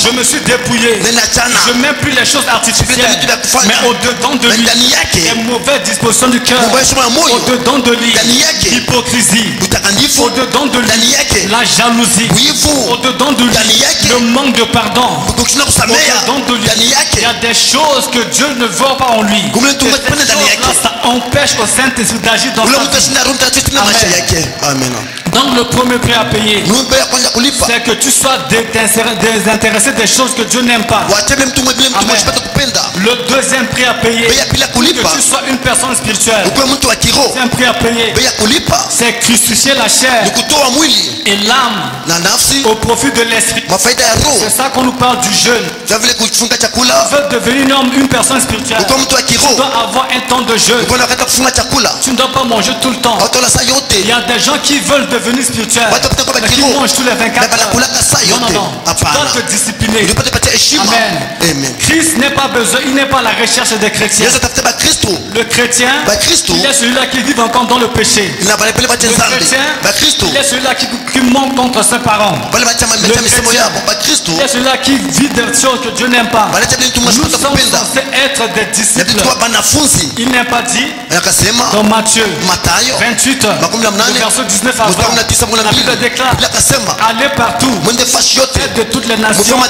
je me suis dépouillé, je ne mets plus les choses artificielles, mais au-dedans de lui, les mauvaises dispositions du cœur, au-dedans de lui, l'hypocrisie, au-dedans de lui, la jalousie, au-dedans de lui, le manque de pardon, au-dedans de lui, il y a des choses que Dieu ne veut pas en lui. Ça empêche au Saint-Esprit d'agir dans sa vie. Amen. Donc le premier prix à payer, c'est que tu sois désintéressé des choses que Dieu n'aime pas. Amen. Le deuxième prix à payer, que tu sois une personne spirituelle. C'est un prix à payer. C'est crucifier la chair et l'âme au profit de l'esprit. C'est ça qu'on nous parle du jeûne. Tu veux devenir une personne spirituelle, tu dois avoir un temps de jeûne. Tu ne dois pas manger tout le temps. Il y a des gens qui veulent devenir spirituels, mais qui mangent tous les 24 heures. Non. Tu dois te discipliner. Amen. Christ n'est pas besoin, il n'est pas à la recherche des chrétiens. Le chrétien, il est celui-là qui vit encore dans le péché. Le chrétien, il est celui-là qui monte contre ses parents. Le chrétien, il est celui-là qui vit des choses que Dieu n'aime pas. Nous sommes censés être des disciples. Il n'est pas dit dans Matthieu 28, le verset 19 à 20, la Bible déclare: allez partout, faites de toutes les nations mes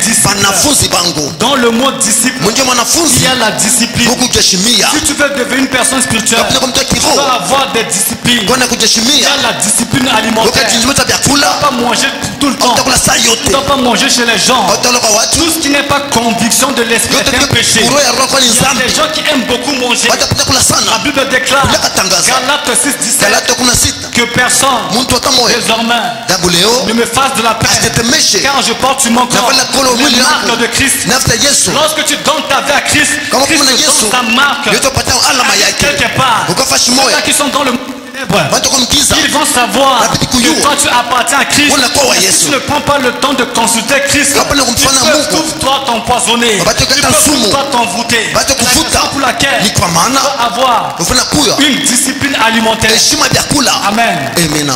disciples. Dans le mot disciple, il y a la discipline. Si tu veux devenir une personne spirituelle, tu dois avoir des disciplines. Il y a la discipline alimentaire. Tu ne dois pas manger tout le temps. Tu ne dois pas manger chez les gens. Tout ce qui n'est pas conviction de l'esprit est un péché. Il y a des gens qui aiment beaucoup manger. La Bible déclare, Galates 6:17, que personne désormais ne me fasse de la peine, car je porte sur mon corps les marques de Christ. Lorsque tu donnes ta vie à Christ, Christ donne sa marque quelque part. Ceux qui sont dans le ils vont savoir que toi tu appartiens à Christ. Si tu ne prends pas le temps de consulter Christ, tu peux toi t'empoisonner, tu peux toi t'envoûter. C'est la raison pour laquelle tu dois avoir une discipline alimentaire. Amen.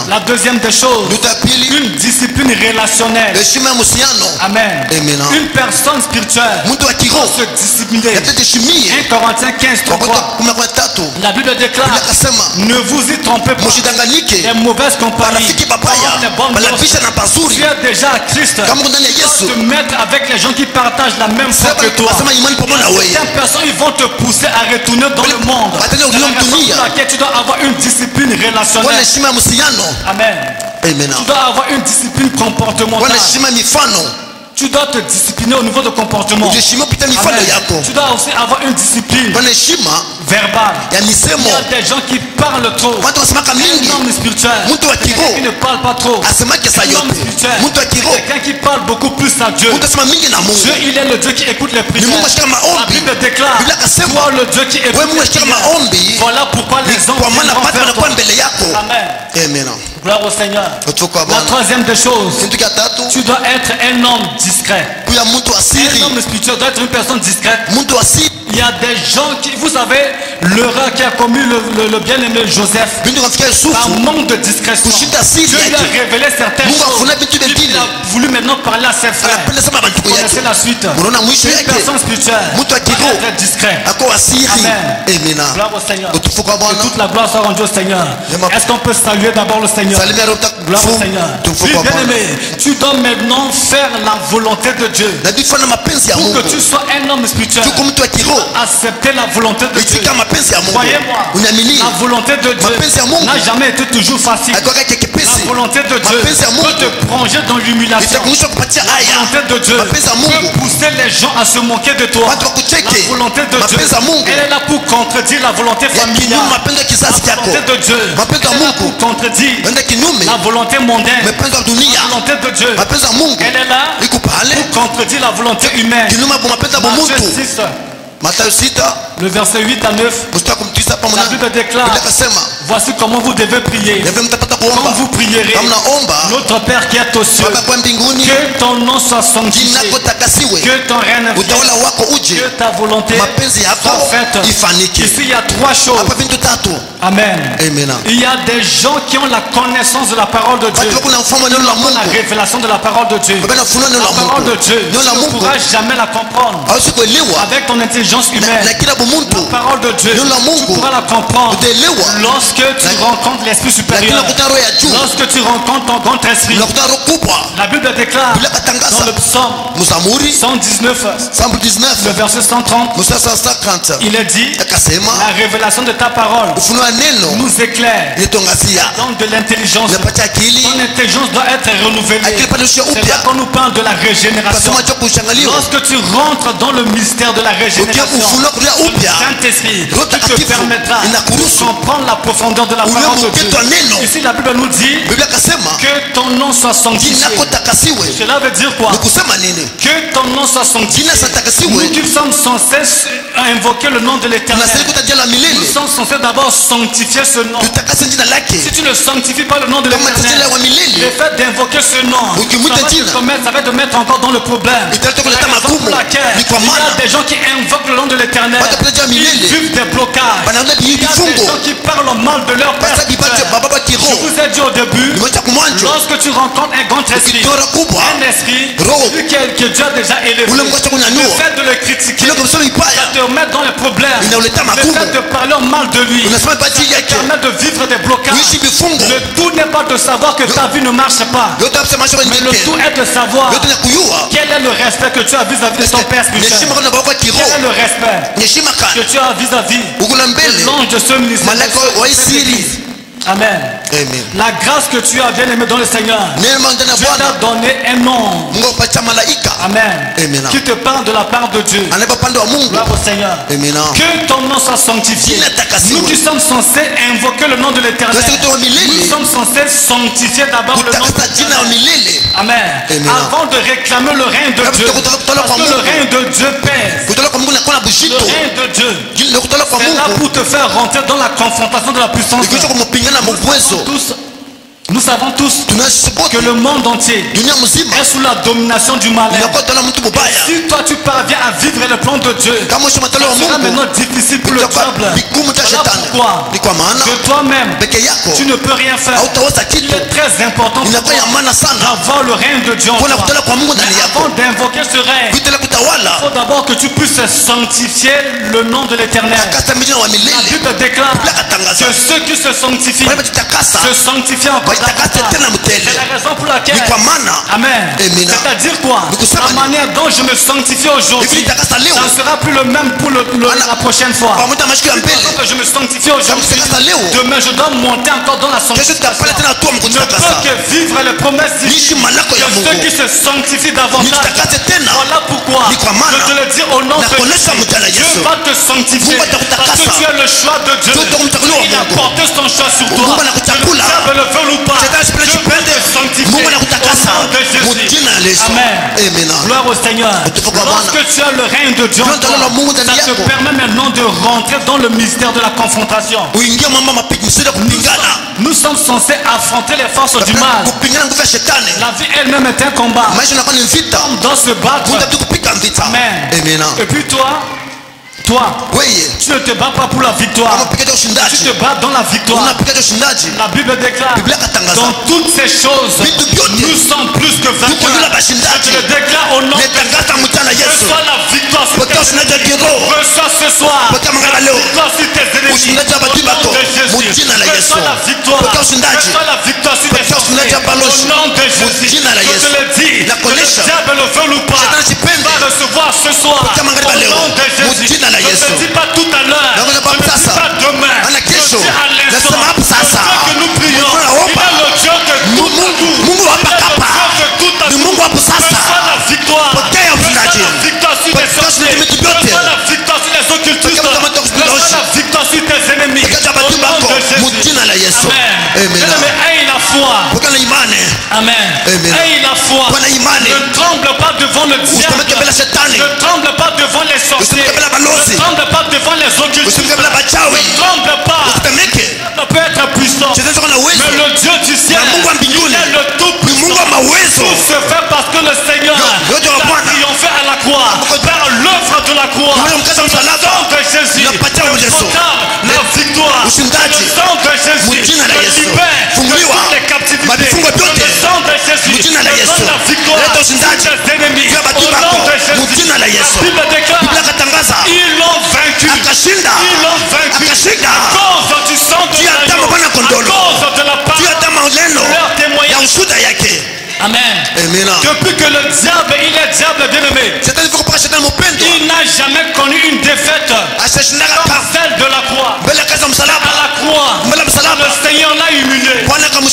La deuxième des choses, une discipline relationnelle. Amen. Une personne spirituelle doit se discipliner. 1 Corinthiens 15:3, la Bible déclare: ne vous y trompez pas, les mauvaises compagnies, les bonnes choses. Tu es déjà à Christ. Tu dois te mettre avec les gens qui partagent la même foi que toi. Certaines personnes, ils vont te pousser à retourner dans le monde. C'est la raison pour laquelle tu dois avoir une discipline relationnelle. Amen. Tu dois avoir une discipline comportementale. Tu dois te discipliner au niveau de comportement. Amen. Tu dois aussi avoir une discipline verbale. Il y a des gens qui parlent trop. Un homme spirituel, quelqu'un qui ne parle pas trop. Un homme spirituel, quelqu'un qui parle beaucoup plus à Dieu. Dieu, il est le Dieu qui écoute les prières. La Bible déclare: toi le Dieu qui écoute les prières. Voilà pourquoi les hommes viennent vers toi. Amen. Gloire au Seigneur. La troisième des choses, tu dois être un homme discret. Un homme spirituel doit être une personne discrète. Il y a des gens qui, vous savez, le rat qui a commis le bien-aimé Joseph, par manque de discrétion, Dieu lui a révélé certaines choses. Il a voulu maintenant parler à ses frères. Vous connaissez la suite. Une personne spirituelle doit être discret. Amen. Gloire au Seigneur. Que toute la gloire soit rendue au Seigneur. Est-ce qu'on peut saluer d'abord le Seigneur? Gloire au Seigneur. Bien-aimé, tu dois maintenant faire la volonté de Dieu. Pour que tu sois un homme spirituel, tu dois accepter la volonté de Dieu. Croyez-moi, la volonté de Dieu n'a jamais été toujours facile. La volonté de Dieu peut te plonger dans l'humiliation. La volonté de Dieu peut pousser les gens à se moquer de toi. La volonté de Dieu, elle est là pour contredire la volonté familiale. La volonté de Dieu, elle est là pour contredire la volonté mondaine. La volonté de Dieu, elle est là pour contredire la volonté humaine. Matthieu 6, le verset 8 à 9, la Bible déclare: voici comment vous devez prier. Quand vous prierez, notre Père qui est aux cieux, que ton nom soit sanctifié, que ton règne vienne, que ta volonté soit faite. Ici il y a trois choses. Amen. Il y a des gens qui ont la connaissance de la parole de Dieu, la révélation de la parole de Dieu. La parole de Dieu, tu ne pourras jamais la comprendre avec ton intelligence humaine. La parole de Dieu, tu pourras la comprendre lorsque tu rencontres l'Esprit supérieur, lorsque tu rencontres ton grand esprit. La Bible déclare dans le psaume 119, le verset 130, il est dit: la révélation de ta parole nous éclaire, donc de l'intelligence. Ton intelligence doit être renouvelée. C'est là qu'on nous parle de la régénération. Lorsque tu rentres dans le mystère de la régénération, le Saint-Esprit te permettra de comprendre la profondeur de la parole de Dieu. Ici la Bible nous dit que ton nom soit sanctifié. Cela veut dire quoi? Que ton nom soit sanctifié. Nous qui sommes censés invoquer le nom de l'Éternel, nous sommes censés d'abord sanctifier ce nom. Si tu ne sanctifies pas le nom de l'Éternel, le fait d'invoquer ce nom, ça va te mettre encore dans le problème. La raison pour laquelle il y a des gens qui invoquent le nom de l'Éternel, ils vivent des blocages. Il y a des gens qui parlent mal de leur père. Je vous ai dit au début, lorsque tu rencontres un grand esprit, un esprit que Dieu a déjà élevé, le fait de le critiquer, ça te met dans les problèmes. Le fait de parler mal de lui, ça te permet de vivre des blocages. Le tout n'est pas de savoir que ta vie ne marche pas, mais le tout est de savoir quel est le respect que tu as vis-à-vis de ton père spirituel. Quel est le respect que tu as vis-à-vis de l'ange de ce ministère, de l'église. Amen. La grâce que tu as, bien aimé dans le Seigneur, Dieu t'a donné un nom. Amen. Qui te parle de la part de Dieu. Gloire au Seigneur. Que ton nom soit sanctifié. Nous qui sommes censés invoquer le nom de l'Éternel, nous sommes censés sanctifier d'abord le nom de l'Éternel. Amen. Avant de réclamer le règne de Dieu, parce que le règne de Dieu pèse. Le règne de Dieu, c'est là pour te faire rentrer dans la confrontation de la puissance. Nous savons tous que le monde entier est sous la domination du malin. Si toi tu parviens à vivre le plan de Dieu, ça sera maintenant difficile pour le diable. Voilà pourquoi de toi-même tu ne peux rien faire. Il est très important d'avoir le règne de Dieu en toi. Avant d'invoquer ce règne, il faut d'abord que tu puisses sanctifier le nom de l'Éternel. La Bible déclare que ceux qui se sanctifient se sanctifient encore. C'est la raison pour laquelle, amen, c'est-à-dire quoi? La manière dont je me sanctifie aujourd'hui, ça ne sera plus le même pour la prochaine fois. Que je me sanctifie aujourd'hui, demain je dois monter encore dans la sanctification. Je ne peux que vivre les promesses que ceux qui se sanctifient davantage. Voilà pourquoi te le dis au nom de Jésus. Dieu va te sanctifier. Parce que tu as le choix de Dieu. Il a porté son choix sur toi. Que le diable le veut ou pas. Dieu peut te sanctifier. Au nom de Jésus. Amen. Gloire au Seigneur. Lorsque tu as le règne de Dieu, ça te permet maintenant de rentrer dans le mystère de la confrontation. Nous sommes censés affronter les forces du mal. La vie elle-même est un combat. On doit se battre. Amen. Et puis toi, tu ne te bats pas pour la victoire. Tu te bats dans la victoire. La Bible déclare, dans toutes ces choses, nous sommes plus que vainqueurs. Je te le déclare au nom de Jésus. Reçois la victoire sur tes ennemis. Reçois ce soir la victoire sur tes ennemis. Au nom de Jésus. Reçois la victoire. Reçois la victoire sur tes ennemis. Au nom de Jésus. Je te le dis, que le diable le veut ou pas, va recevoir ce soir. Au nom de Jésus. Je ne te dis pas tout à l'heure, je ne te dis pas demain, je te dis à l'instant. Le Dieu que nous prions, il a le Dieu de tout à tout. Il a le Dieu de tout à tout. Reçois la victoire. Reçois la victoire sur tes sorciers. Reçois la victoire sur les occultistes. Reçois la victoire sur tes ennemis. Au nom de Jésus. Amen. Aie la foi. Amen. Aie la foi. Ne tremble pas devant le diable. Ne tremble pas devant les sorciers. Ne tremble pas devant les occultistes. Ne tremble pas. Ça peut être puissant. Mais le Dieu du ciel, il est le tout puissant. Tout se fait parce que le Seigneur a triomphé à la croix. Par l'œuvre de la croix. Le sang de Jésus. Le proclame la victoire. Le sang de Jésus. Le libère de toutes les captivités. Le sang de Jésus. Le donne la victoire sur tes ennemis. Au nom de Jésus. La Bible déclare, ils l'ont vaincu. Ils l'ont vaincu à cause du sang de l'agneau, à cause de la parole de leur témoignage. Amen. Depuis que le diable, il est diable bien-aimé, il n'a jamais connu une défaite comme celle de la croix. À la croix, le Seigneur l'a humilié. À la croix, le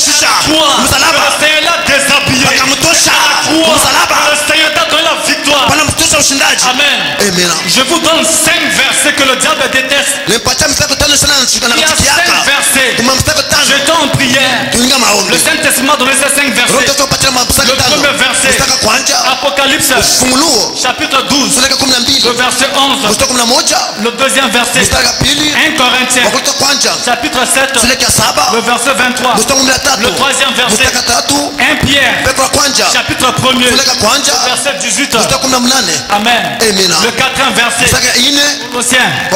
Seigneur l'a déshabillé. À la croix, le Seigneur t'a donné la victoire. Amen. Je vous donne 5 versets que le diable déteste. Il y a 5 versets. J'étais en prière. Le Saint-Testament donne ces 5 versets. Le premier verset, Apocalypse, chapitre 12, le verset 11. Le deuxième verset, 1 Corinthiens, chapitre 7, le verset 23. Le troisième verset, 1 Pierre, chapitre 1er, verset 18. Amen. Le quatrième verset,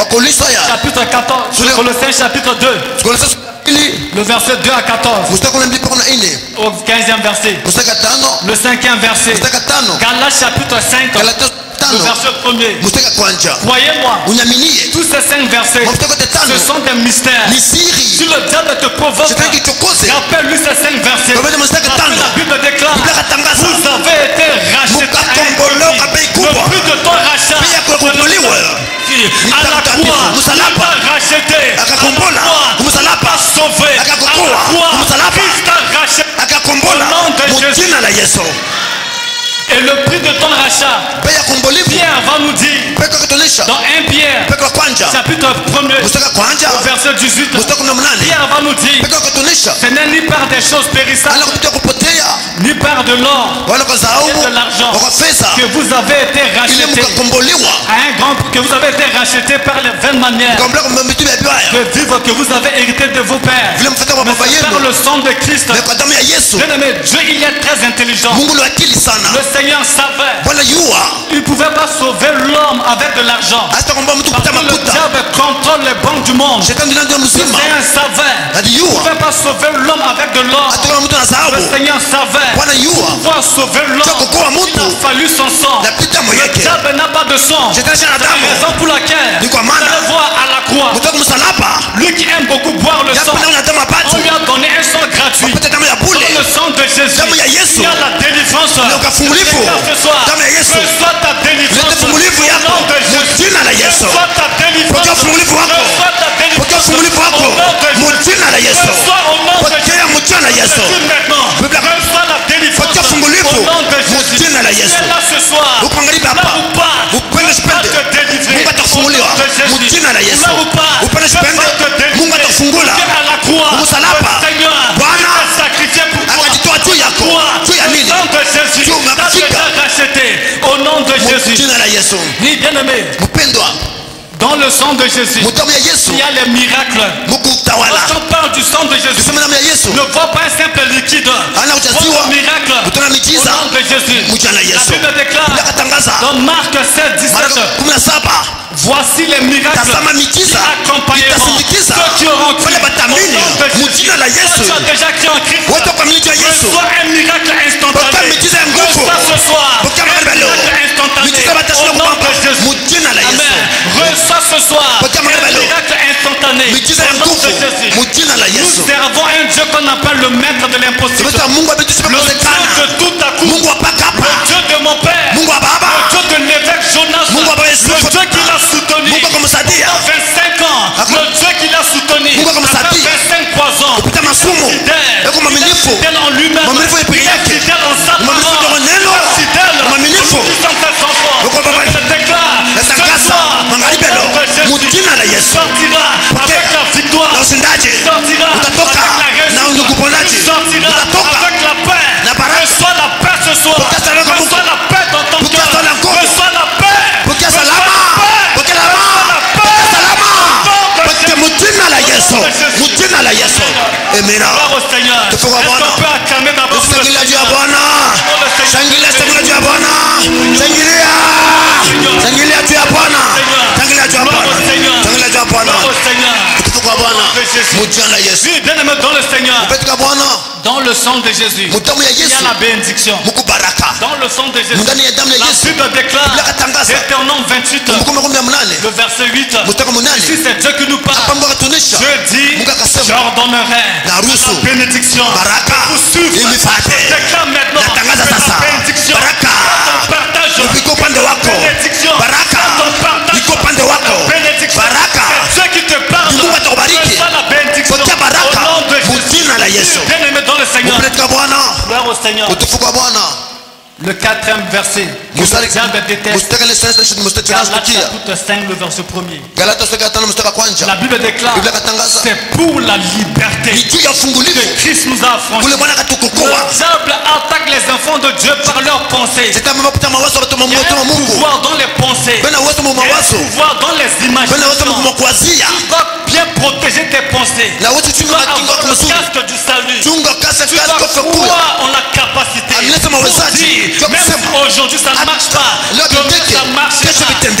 Colossiens, chapitre 14, Colossiens chapitre 2. Le verset 2 à 14. Au 15e verset. Le 5e verset. Galates chapitre 5. Le verset 1er. Croyez-moi, tous ces 5 versets, ce sont des mystères. Si le diable te provoque, rappelle-lui ces 5 versets. Parce que la Bible déclare, vous avez été rachetés à un prix. Le prix de ton rachat, à la croix, tu n'as pas racheté. À la croix, pas sauvé. À la croix, Christ t'a racheté. Au nom de Jésus. Et le prix de ton rachat, Pierre va nous dire dans 1 Pierre chapitre 1er au verset 18, Pierre va nous dire, ce n'est ni par des choses périssables ni par de l'or et de l'argent que vous avez été rachetés à un grand prix, que vous avez été rachetés par les vaines manières de vivre que vous avez hérité de vos pères, mais c'est par le sang de Christ. Bien-aimé, Dieu il est très intelligent. Le Seigneur savait, il ne pouvait pas sauver l'homme avec de l'argent, parce que le diable contrôle les banques du monde. Le Seigneur savait, il ne pouvait pas sauver l'homme avec de l'or. Le Seigneur savait, pour pouvoir sauver l'homme, il a fallu son sang. Le diable n'a pas de sang. C'est la raison pour laquelle vous allez voir à la croix, lui qui aime beaucoup boire le sang, on lui a donné un sang gratuit. Dans le sang de Jésus, il y a la délivrance. Ce soir, reçois ta délivrance au nom de Jésus. Reçois ta délivrance. Reçois ta délivrance au nom de Jésus. Reçois au nom de Jésus. Maintenant, reçois la délivrance au nom de Jésus. Elle a ce ce soir, là où pas, Dieu va te délivrer. Là où pas, Dieu va te délivrer. À la croix, le Seigneur a sacrifié pour toi. Le sang de Jésus t'a déjà racheté. Au nom de Jésus. Oui, bien-aimé. Dans le sang de Jésus, il y a les miracles. Quand on parle du sang de Jésus, ne vois pas un simple liquide. Vois le miracle au nom de Jésus. La Bible déclare dans Marc 7, 17. Voici les miracles qui accompagneront ceux qui auront cru au nom de Jésus. Tu as déjà cru en Christ. Reçois un miracle instantané. Reçois ce soir un miracle instantané au nom de Jésus. Amen. Reçois ce soir un miracle instantané au nom de Jésus. Nous servons un Dieu qu'on appelle le maître de l'impossible. Le Dieu de tout à coup. Le Dieu de mon père. Le Dieu de l'évêque Jonas. Le Dieu qui l'a soutenu pendant 25 ans. Le Dieu qui l'a soutenu pendant 25 croisants. Fidèle en lui-même. Fidèle en sa parole. Fidèle en ses enfants. Je déclare ce soir, sortira avec la victoire. Sortira avec la réussite. Sortira avec la paix. Reçois la paix ce soir. Reçois la paix dans ton cœur. Reçois la paix. Reçois la paix. Gloire au Seigneur. Est-ce qu'on peut acclamer d'abord le Seigneur? Oui, bien aimé dans le Seigneur. Dans le sang de Jésus, il y a la bénédiction. Dans le sang de Jésus, la Bible déclare, Deutéronome 28, le verset 8. Ici c'est Dieu qui nous parle. Je dis, j'ordonnerai la bénédiction pour suivre. Déclare maintenant que la bénédiction, quand on partage la bénédiction, quand on partage la bénédiction, c'est Dieu qui te parle. Reçois la bénédiction au nom de Jésus. Bien aimé dans le Seigneur. Gloire au Seigneur. Le 4e verset. Galates chapitre 5, le verset 1er. La Bible déclare, c'est pour la liberté que Christ nous a affranchis. Le diable attaque les enfants de Dieu par leurs pensées. Il y a un pouvoir dans les pensées. Il y a un pouvoir dans les imaginations. Tu dois bien protéger tes pensées. Tu dois avoir le casque du salut. Tu dois croire en la capacité pour dire, même aujourd'hui ça ne marche pas. Demain ça marchera. Je te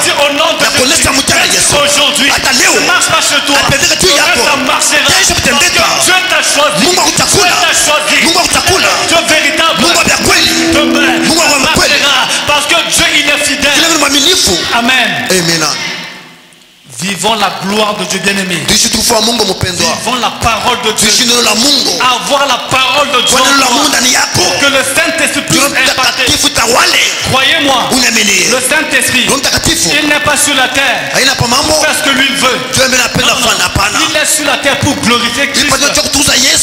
dis au nom de Jésus, aujourd'hui ça ne marche pas chez toi. Demain ça marchera. Parce que Dieu t'a choisi. Dieu t'a choisi. Dieu véritable. Demain ça marchera. Parce que Dieu il est fidèle. Amen. Vivons la gloire de Dieu bien-aimé. Vivons la parole de Dieu. Avoir la parole de Dieu pour que le Saint-Esprit puisse impacter. Croyez-moi, le Saint-Esprit, il n'est pas sur la terre pour faire ce que lui veut. Il est sur la terre pour glorifier Christ.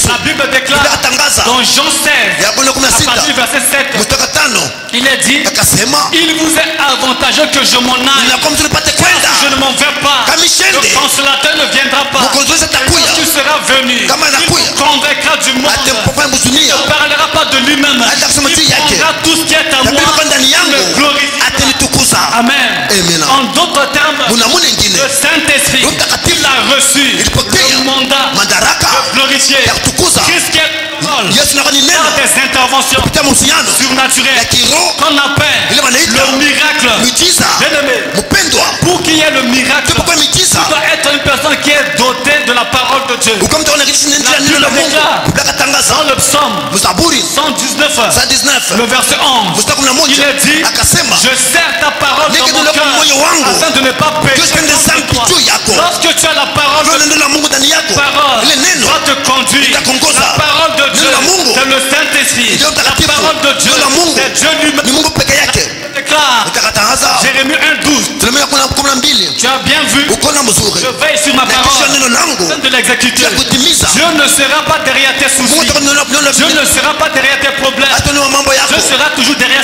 La Bible déclare dans Jean 16, à partir du verset 7, il est dit, il vous est avantageux que je m'en aille. Je ne m'en vais pas. Le consolateur ne viendra pas. Tu seras venu. Il te convaincra du monde. Il ne parlera pas de lui-même. Il prendra tout ce qui est à moi. Il me glorifiera. Amen. En d'autres termes, le Saint-Esprit, il a reçu le mandat de glorifier Christ qui est par des interventions surnaturelles qu'on appelle le miracle. Bien-aimé, pour qu'il y ait le miracle, tu dois être une personne qui est dotée de la parole de Dieu. La Bible déclare dans le psaume 119, le verset 11, il est dit, je serre ta parole dans mon cœur afin de ne pas pécher contre toi. Lorsque tu as la parole de Dieu, va te conduire. La parole de Dieu, c'est le Saint-Esprit. La parole de Dieu, c'est Dieu lui-même. Déclare Jérémie 1:12. Tu as bien vu. Je veille sur ma parole afin de l'exécuter. Dieu ne sera pas derrière tes soucis. Dieu ne sera pas derrière tes problèmes. Dieu sera toujours derrière.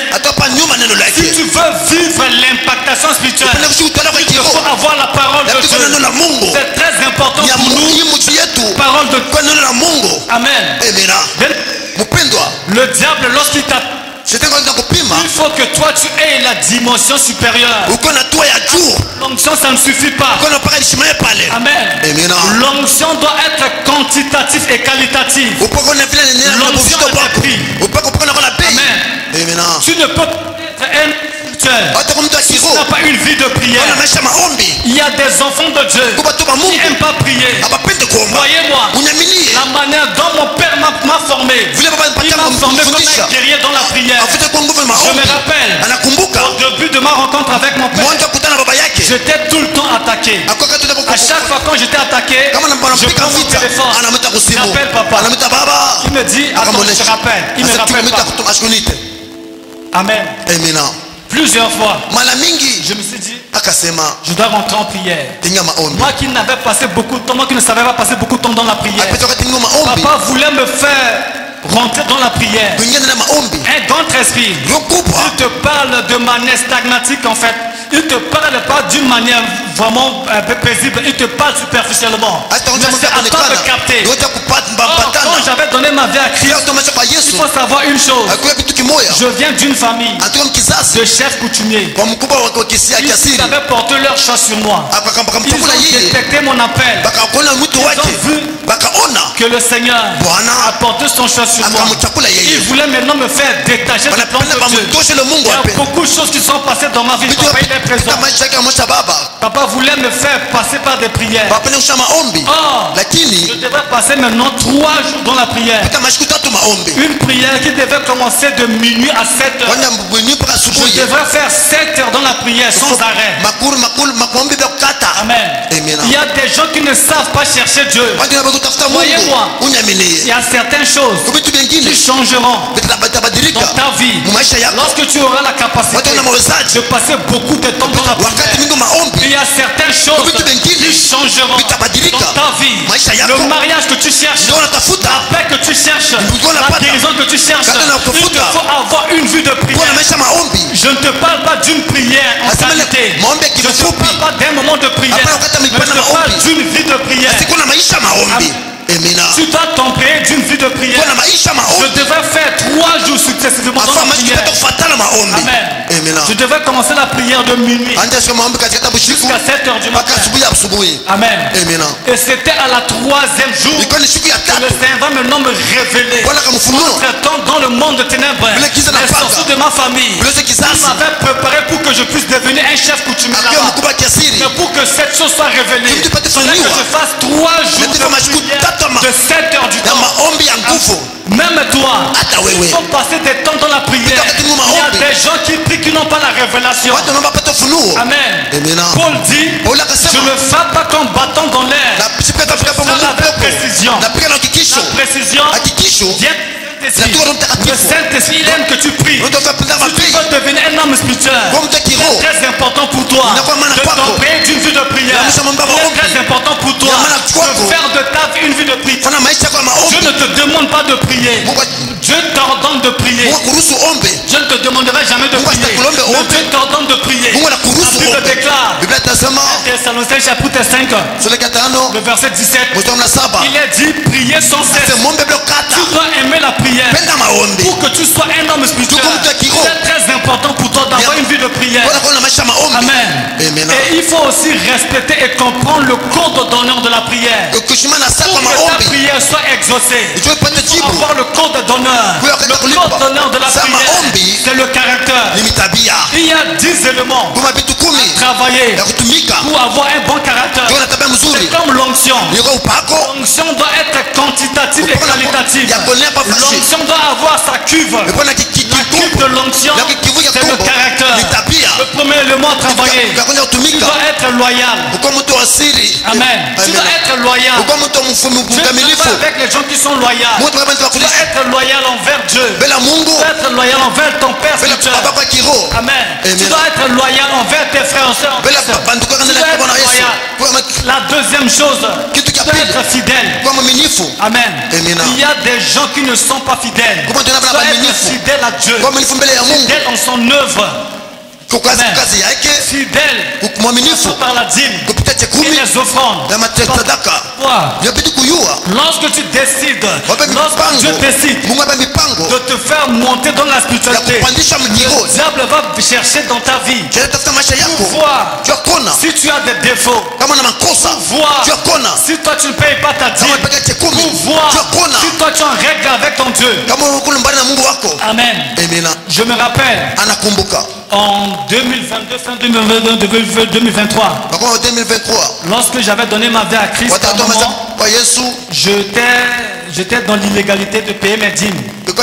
Si tu veux vivre l'impactation spirituelle, il faut avoir la parole de Dieu. C'est très important pour nous. Parole de Dieu. Amen. Le diable, lorsqu'il t'a, il faut que toi tu aies la dimension supérieure. L'onction, ça ne suffit pas. Amen. L'onction doit être quantitative et qualitative. L'onction est prix. Amen. Tu ne peux pas être un si tu n'as pas une vie de prière. Il y a des enfants de Dieu qui n'aiment pas prier. Voyez-moi, la manière dont mon père m'a formé, il m'a formé comme un guerrier dans la prière. Je me rappelle, au début de ma rencontre avec mon père, j'étais tout le temps attaqué. À chaque fois quand j'étais attaqué, je prends mon téléphone, j'appelle papa. Il me dit, attends, je te rappelle. Il me rappelle pas. Amen. Plusieurs fois, je me suis dit, je dois rentrer en prière. Moi qui n'avais passé beaucoup de temps, moi qui ne savais pas passer beaucoup de temps dans la prière, papa voulait me faire rentrer dans la prière. Un grand esprit, il te parle de manière stagnatique en fait. Il ne te parle pas d'une manière vraiment paisible, il te parle superficiellement. Mais c'est à toi de capter. Quand j'avais donné ma vie à Christ, il faut savoir une chose. Je viens d'une famille de chefs coutumiers. Ils avaient porté leur choix sur moi. Ils ont détecté mon appel. Ils ont vu que le Seigneur a porté son choix sur moi. Il voulait maintenant me faire détacher du plan de Dieu. Il y a beaucoup de choses qui sont passées dans ma vie. Papa, il est présent. Papa voulait me faire passer par des prières. Or, je devrais passer maintenant 3 jours dans la prière. Une prière qui devait commencer de minuit à 7 heures. Je devrais faire 7 heures dans la prière sans arrêt. Amen. Il y a des gens qui ne savent pas chercher Dieu. Voyez-moi, il y a certaines choses qui changeront dans ta vie lorsque tu auras la capacité de passer beaucoup de temps dans la prière. Il y a certaines choses qui changeront dans ta vie. Le mariage que tu cherches, la paix que tu cherches, la guérison que tu cherches, il te faut avoir une vie de prière. Je ne te parle pas d'une prière en qualité. Je ne te parle pas d'un moment de prière. Mais je te parle d'une vie de prière. Tu dois t'emprener d'une vie de prière. Je devais faire 3 jours successivement dans la prière. Amen. Je devais commencer la prière de minuit jusqu'à 7 heures du matin. Amen. Et c'était à la 3e jour que le Seigneur va maintenant me révéler. Entre-temps, dans le monde de ténèbres, les sorciers de ma famille m'avaient préparé pour que je puisse devenir un chef coutumier là-bas. Mais pour que cette chose soit révélée, il fallait que je fasse 3 jours de prière de 7 heures du temps. Même toi, il faut passer des temps dans la prière. Il y a des gens qui prient qui n'ont pas la révélation. Amen. Paul dit, je ne frappe pas ton bâton dans l'air. Avec précision. La précision vient. Le Saint-Esprit, il aime que tu pries. Si tu veux devenir un homme spirituel, c'est très important pour toi de t'emprener d'une vie de prière. C'est très important pour toi de faire de ta vie une vie de prière. Je ne te demande pas de prier. Dieu t'ordonne de prier. Je ne te demanderai jamais de prier. Mais Dieu t'ordonne de prier. La Bible déclare, Thessaloniciens chapitre 5, le verset 17, il est dit, priez sans cesse. Tu dois aimer la prière. Pour que tu sois un homme spirituel, c'est très important pour toi d'avoir une vie de prière. Amen. Et il faut aussi respecter et comprendre le code d'honneur de la prière. Pour que ta prière soit exaucée, il faut avoir le code d'honneur. Le code d'honneur de la prière, c'est le caractère. Il y a 10 éléments à travailler pour avoir un bon caractère. C'est comme l'onction. L'onction doit être quantitative et qualitative. L'onction doit avoir sa cuve. La cuve de l'onction, c'est le caractère. Le premier élément à travailler. Tu dois être loyal. Amen. Tu dois être loyal. Tu dois avec les gens qui sont loyaux. Tu dois être loyal envers Dieu. Tu dois être loyal envers ton Père spirituel. Amen. Tu dois être loyal envers tes frères et sœurs. Tu dois être loyal. La deuxième chose, tu dois être fidèle. Amen. Il y a des gens qui ne sont pas fidèles. Tu dois être fidèle à Dieu. Fidèle en son œuvre. Fidèle par la dîme et les offrandes. Lorsque tu décides, lorsque Dieu décide de te faire monter dans la spiritualité, le diable va chercher dans ta vie pour voir si tu as des défauts, pour voir si toi tu ne payes pas ta dîme, pour voir si toi tu es en règle avec ton Dieu. Amen. Je me rappelle en 2022, fin 2023, lorsque j'avais donné ma vie à Christ, à un moment, j'étais dans l'illégalité de payer mes dîmes. Il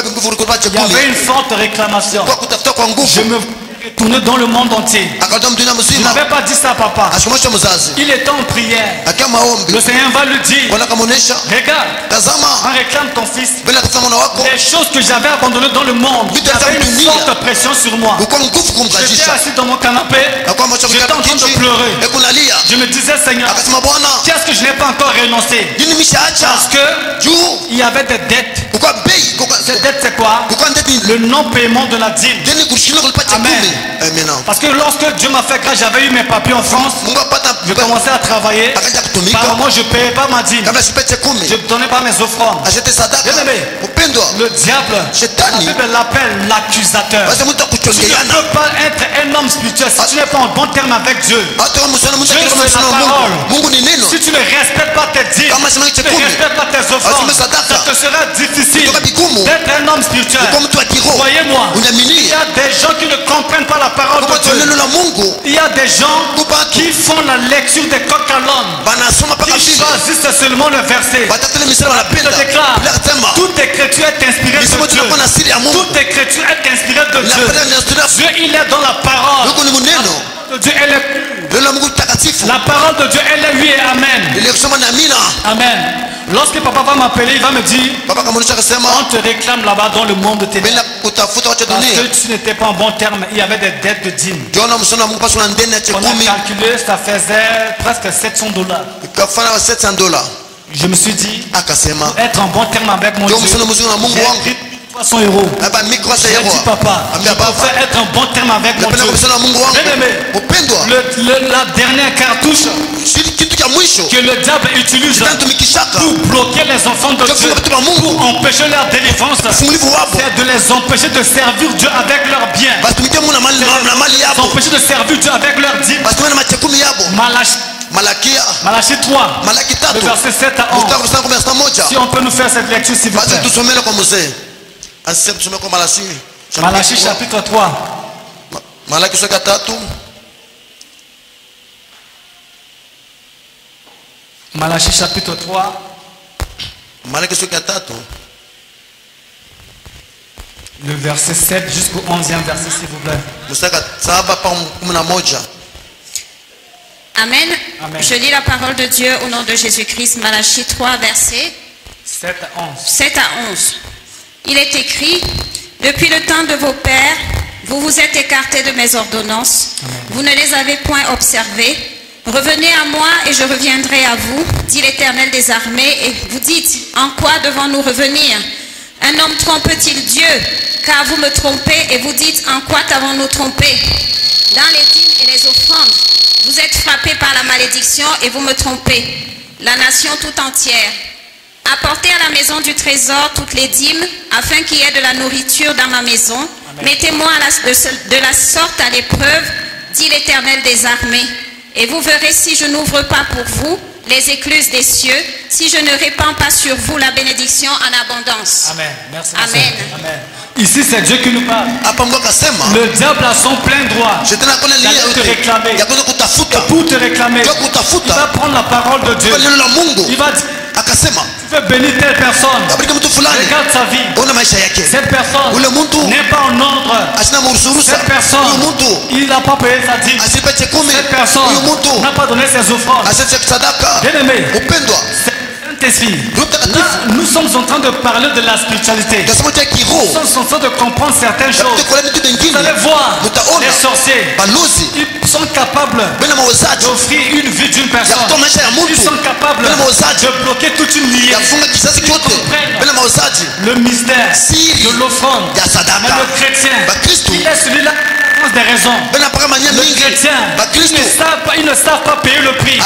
y avait une forte réclamation. Je me tourner dans le monde entier. Je n'avais pas dit ça à papa. Il était en prière. Le Seigneur va lui dire, regarde, on réclame ton fils. Les choses que j'avais abandonnées dans le monde, il y avait une forte pression sur moi. J'étais assis dans mon canapé, j'étais en train de pleurer. Je me disais, Seigneur, qu'est-ce que je n'ai pas encore renoncé? Parce que il y avait des dettes. Ces dettes, c'est quoi? Le non-paiement de la dîme. Amen. Parce que lorsque Dieu m'a fait grâce, j'avais eu mes papiers en France. Je commençais à travailler. Par moment, je ne payais pas ma dîme. Je ne donnais pas mes offrandes. Le diable, la Bible l'appelle l'accusateur. Tu ne peux pas être un homme spirituel si tu n'es pas en bon terme avec Dieu. Dieu, c'est la parole. Si tu ne respectes pas tes dîmes, si tu ne respectes pas tes offrandes, ça te sera difficile d'être un homme spirituel. Voyez-moi, il y a des gens qui ne comprennent pas la parole de Dieu. Il y a des gens qui font la lecture des coqs à l'âne, qui choisissent seulement le verset. La Bible déclare, toute écriture est inspirée de Dieu. Toute écriture est inspirée de Dieu. Dieu, il est dans la parole. Dieu, elle est la parole de Dieu, elle est lui et amen. Amen. Lorsque papa va m'appeler, il va me dire, on te réclame là-bas dans le monde de tes dettes. Parce que tu n'étais pas en bon terme, il y avait des dettes de dîmes. On a calculé, ça faisait presque $700. Je me suis dit, être en bon terme avec mon Dieu, j'ai 300 €. J'ai dit, papa, je préfère être en bon terme avec mon Dieu. La dernière cartouche que le diable utilise pour bloquer les enfants de Dieu, pour empêcher leur délivrance, c'est de les empêcher de servir Dieu avec leurs biens, les empêcher de servir Dieu avec leurs dîmes. Malachie 3, le verset 7 à 11. Si on peut nous faire cette lecture, s'il vous plaît. Malachie chapitre 3. Malachie chapitre 3. Le verset 7 jusqu'au 11e verset, s'il vous plaît. Amen. Amen. Je lis la parole de Dieu au nom de Jésus-Christ. Malachie 3, verset 7 à 11. 7 à 11. Il est écrit, depuis le temps de vos pères, vous vous êtes écartés de mes ordonnances. Amen. Vous ne les avez point observées. Revenez à moi et je reviendrai à vous, dit l'Éternel des armées. Et vous dites, en quoi devons-nous revenir? Un homme trompe-t-il Dieu? Car vous me trompez et vous dites, en quoi t'avons-nous trompé? Dans les dîmes et les offrandes, vous êtes frappés par la malédiction et vous me trompez. La nation tout entière. Apportez à la maison du trésor toutes les dîmes, afin qu'il y ait de la nourriture dans ma maison. Mettez-moi de la sorte à l'épreuve, dit l'Éternel des armées. Et vous verrez si je n'ouvre pas pour vous les écluses des cieux, si je ne répands pas sur vous la bénédiction en abondance. Amen. Merci. Amen. Amen. Ici, c'est Dieu qui nous parle. Le diable a son plein droit d'aller te réclamer. Et pour te réclamer, il va prendre la parole de Dieu. Il va dire, Tu veux bénir telle personne. Regarde sa vie. Cette personne n'est pas en ordre. Cette personne, il n'a pas payé sa dîme. Cette personne n'a pas donné ses offrandes. Bien aimé, là, nous sommes en train de parler de la spiritualité. Nous sommes en train de comprendre certaines choses. Vous allez voir, les sorciers, ils sont capables d'offrir une vie d'une personne. Ils sont capables de bloquer toute une lignée. Ils comprennent le mystère de l'offrande. Mais le chrétien, il est celui-là des raisons. Le chrétien, ils ne savent pas payer le prix. Je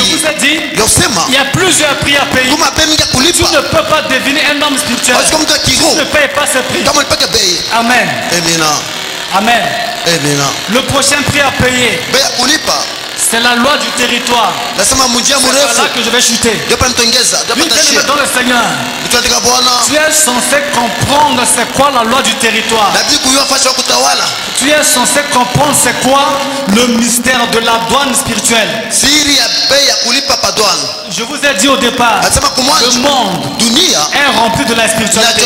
vous ai dit, il y a plusieurs prix à payer. Tu ne peux pas devenir un homme spirituel. Tu ne payes pas ce prix. Amen. Amen. Le prochain prix à payer, c'est la loi du territoire. C'est là que je vais chuter. Bien dans le Seigneur, tu es censé comprendre c'est quoi la loi du territoire. Tu es censé comprendre c'est quoi le mystère de la douane spirituelle. Je vous ai dit au départ, le monde est rempli de la spiritualité.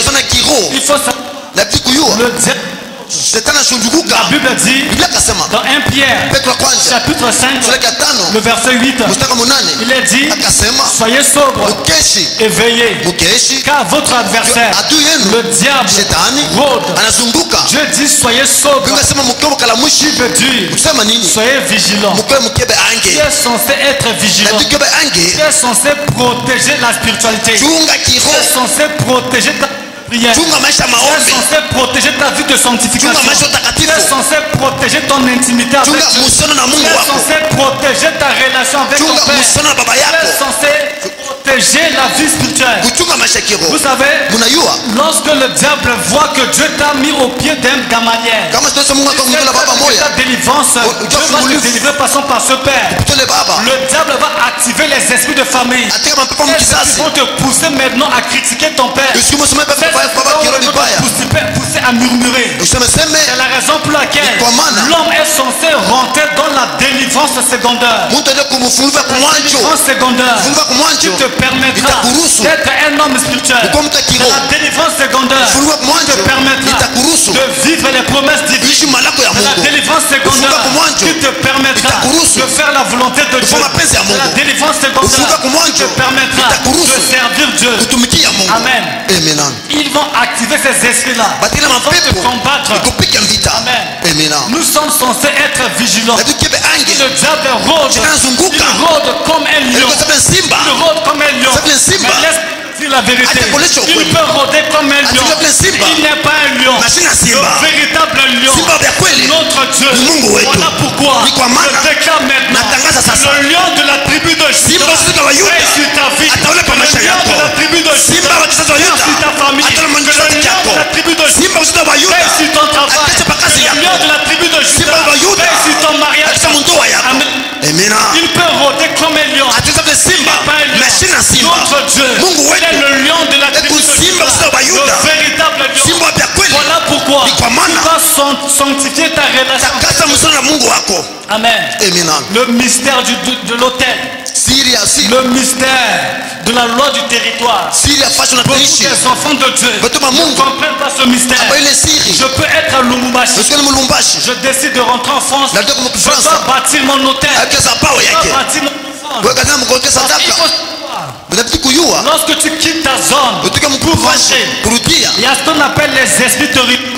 Il faut savoir le diable. La Bible dit dans 1 Pierre chapitre 5 le verset 8, il est dit: soyez sobres et veillez, car votre adversaire le diable rôde. Dieu dit soyez sobres. Qui veut dire soyez vigilants. Tu es censé être vigilant. Tu es censé protéger la spiritualité. Tu es censé protéger ta prière. Tu es censé protéger ta vie de sanctification. Tu es censé protéger ton intimité avec Dieu. Tu es censé protéger ta relation avec ton Père. Tu es censé protéger la vie spirituelle. Vous savez, lorsque le diable voit que Dieu t'a mis au pied d'un Gamaliel, ta délivrance, Dieu va te délivrer par ce Père. Le diable va activer les esprits de famille. Ils vont te pousser maintenant à critiquer ton Père. Pousser à murmurer. C'est la raison pour laquelle l'homme est censé rentrer dans la délivrance secondaire. La délivrance secondaire qui te permettra d'être un homme spirituel. La délivrance secondaire qui te permettra de vivre les promesses divines. La délivrance secondaire qui te permettra de faire la volonté de Dieu. La délivrance secondaire qui te permettra de servir Dieu. Amen. Ils vont activer ces esprits-là. Ils vont te combattre. Amen. Nous sommes censés être vigilants. Le diable rôde. Il rôde comme un lion. Il rôde comme un lion. Mais laisse dire la vérité. Il peut rôder comme un lion. Il n'est pas un lion. Le véritable lion. Notre Dieu. Voilà pourquoi je déclare maintenant le lion de la tribu de Juda est sur ta vie. Le lion de la tribu de Juda est sur ta famille. Le lion de la tribu de Juda est sur ton travail. Le lion de la tribu de Juda est sur ton mariage. Il peut rôder comme un lion. Il n'est pas un lion. Notre Dieu est le lion de la tribu de Juda, le véritable lion. Voilà pourquoi tu vas sanctifier ta relation. Amen. Le mystère de l'autel. Le mystère de la loi du territoire. Beaucoup des enfants de Dieu ne comprennent pas ce mystère. Je peux être à Lumumbashi. Je décide de rentrer en France. Je dois bâtir mon hôtel. Je dois bâtir mon enfant. Lorsque tu quittes ta zone pour rentrer, il y a ce qu'on appelle les esprits terribles.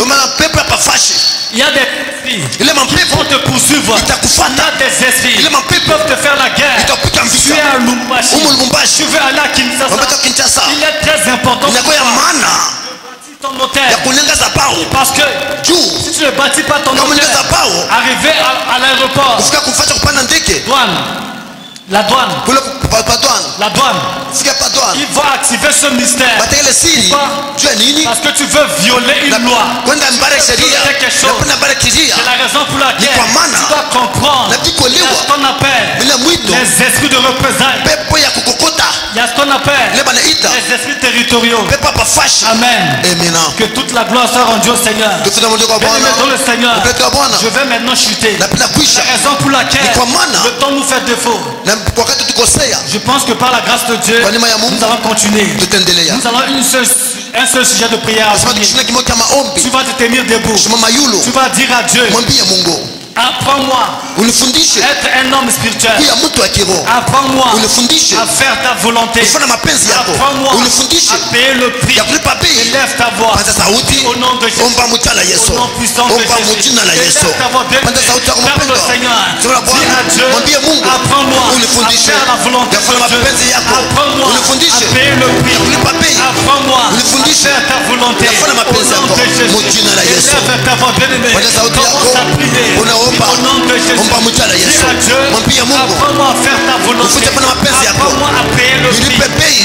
Il y a des esprits qui vont te poursuivre. Il y a des esprits qui peuvent te faire la guerre. Tu es à Lumumbashi. Tu veux aller à Kinshasa. Il est très important de bâtir ton hôtel. Parce que si tu ne bâtis pas ton hôtel, arriver à l'aéroport, la douane, il va activer ce mystère. Parce que tu veux violer une loi. Quelque chose. C'est la raison pour laquelle tu dois comprendre ce qu'on appelle les esprits de représailles. Il y a ce qu'on appelle les esprits territoriaux. Amen. Que toute la gloire soit rendue au Seigneur. Dans le Seigneur, je vais maintenant chuter. La raison pour laquelle le temps nous fait défaut. Je pense que par la grâce de Dieu, nous allons continuer. Nous allons un seul sujet de prière. Tu vas te tenir debout. Tu vas dire à Dieu: apprends-moi être un homme spirituel. Apprends-moi à faire ta volonté. Apprends-moi à payer le prix. Élève ta voix au nom de Jésus. Au nom puissant de Jésus. Élève ta voix. Ferme le Seigneur. Dis à Dieu: apprends-moi à faire la volonté de Dieu. Apprends-moi à payer le prix. Apprends-moi à faire ta volonté au nom de Jésus. Élève ta voix, bien-aimé. Commence à prier. Au nom de Jésus, dis à Dieu: apprends-moi à faire ta volonté. Apprends-moi à payer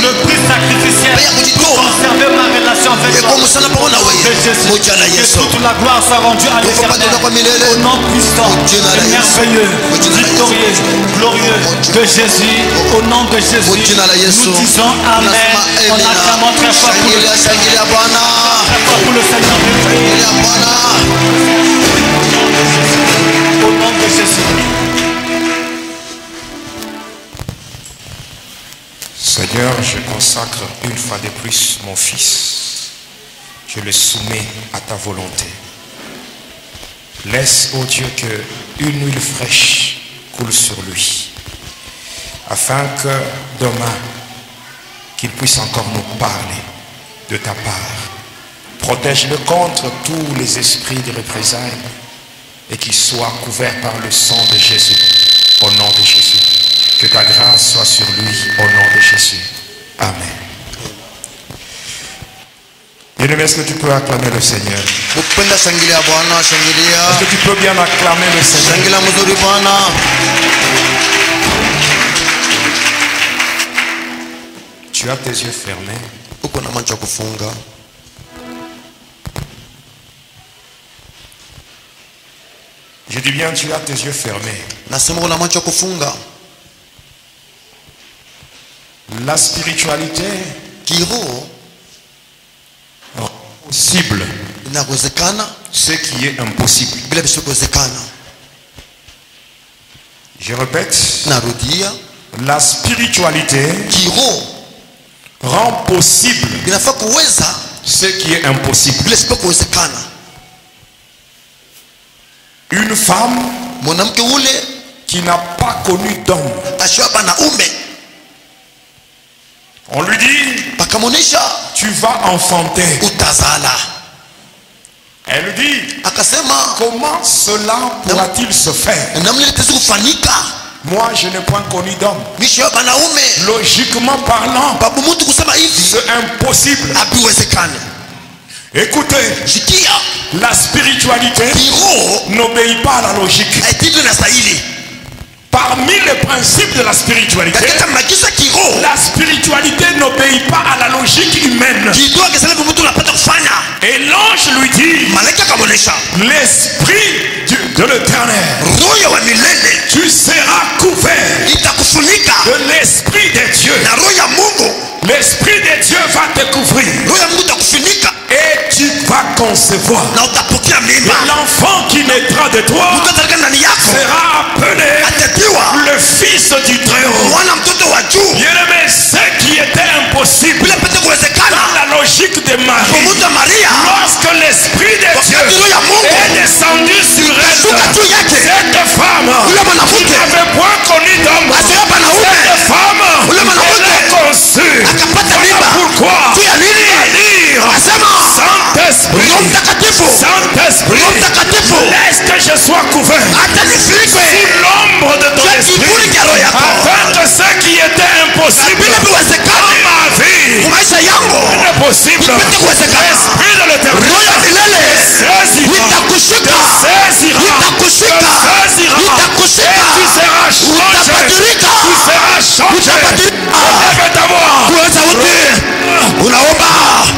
le prix sacrificiel pour conserver ma relation avec toi. Au nom de Jésus, que toute la gloire soit rendue à l'Éternel. Au nom puissant et merveilleux, victorieux, glorieux de Jésus. Au nom de Jésus, nous disons Amen. On acclamant très fort pour le Seigneur. Très fort pour le Seigneur. Au nom de Jésus. Seigneur, je consacre une fois de plus mon fils. Je le soumets à ta volonté. Laisse, ô Dieu, que une huile fraîche coule sur lui, afin que demain, qu'il puisse encore nous parler de ta part. Protège-le contre tous les esprits de représailles et qu'il soit couvert par le sang de Jésus, au nom de Jésus. Que ta grâce soit sur lui, au nom de Jésus. Amen. Bien-aimé, est-ce que tu peux acclamer le Seigneur? Est-ce que tu peux bien acclamer le Seigneur? Tu as tes yeux fermés. Je dis bien, tu as tes yeux fermés. La spiritualité possible, ce qui est impossible. Je répète, la spiritualité rend possible ce qui est impossible. Une femme qui n'a pas connu d'homme, on lui dit: tu vas enfanter. Elle dit: comment cela pourra-t-il se faire? Moi, je n'ai point connu d'homme. Logiquement parlant, c'est impossible. Écoutez, la spiritualité n'obéit pas à la logique. Parmi les principes de la spiritualité, la spiritualité n'obéit pas à la logique humaine. Et l'ange lui dit: l'esprit de l'Éternel, tu seras couvert de l'esprit de Dieu. L'esprit de Dieu va te couvrir. Et tu vas concevoir. Et l'enfant qui naîtra de toi sera appelé le fils du Très-Haut. Bien-aimé, ce qui était impossible dans la logique de Marie, lorsque l'esprit de Dieu est descendu sur elle, cette femme qui n'avait point connu d'homme, cette femme, elle est conçue. Voilà pourquoi Saint-Esprit, laisse que je sois couvert sous l'ombre de ton esprit, afin que ce qui était impossible dans ma vie est possible. L'esprit de l'Éternel saisira, et tu seras changé. Lève ta voix.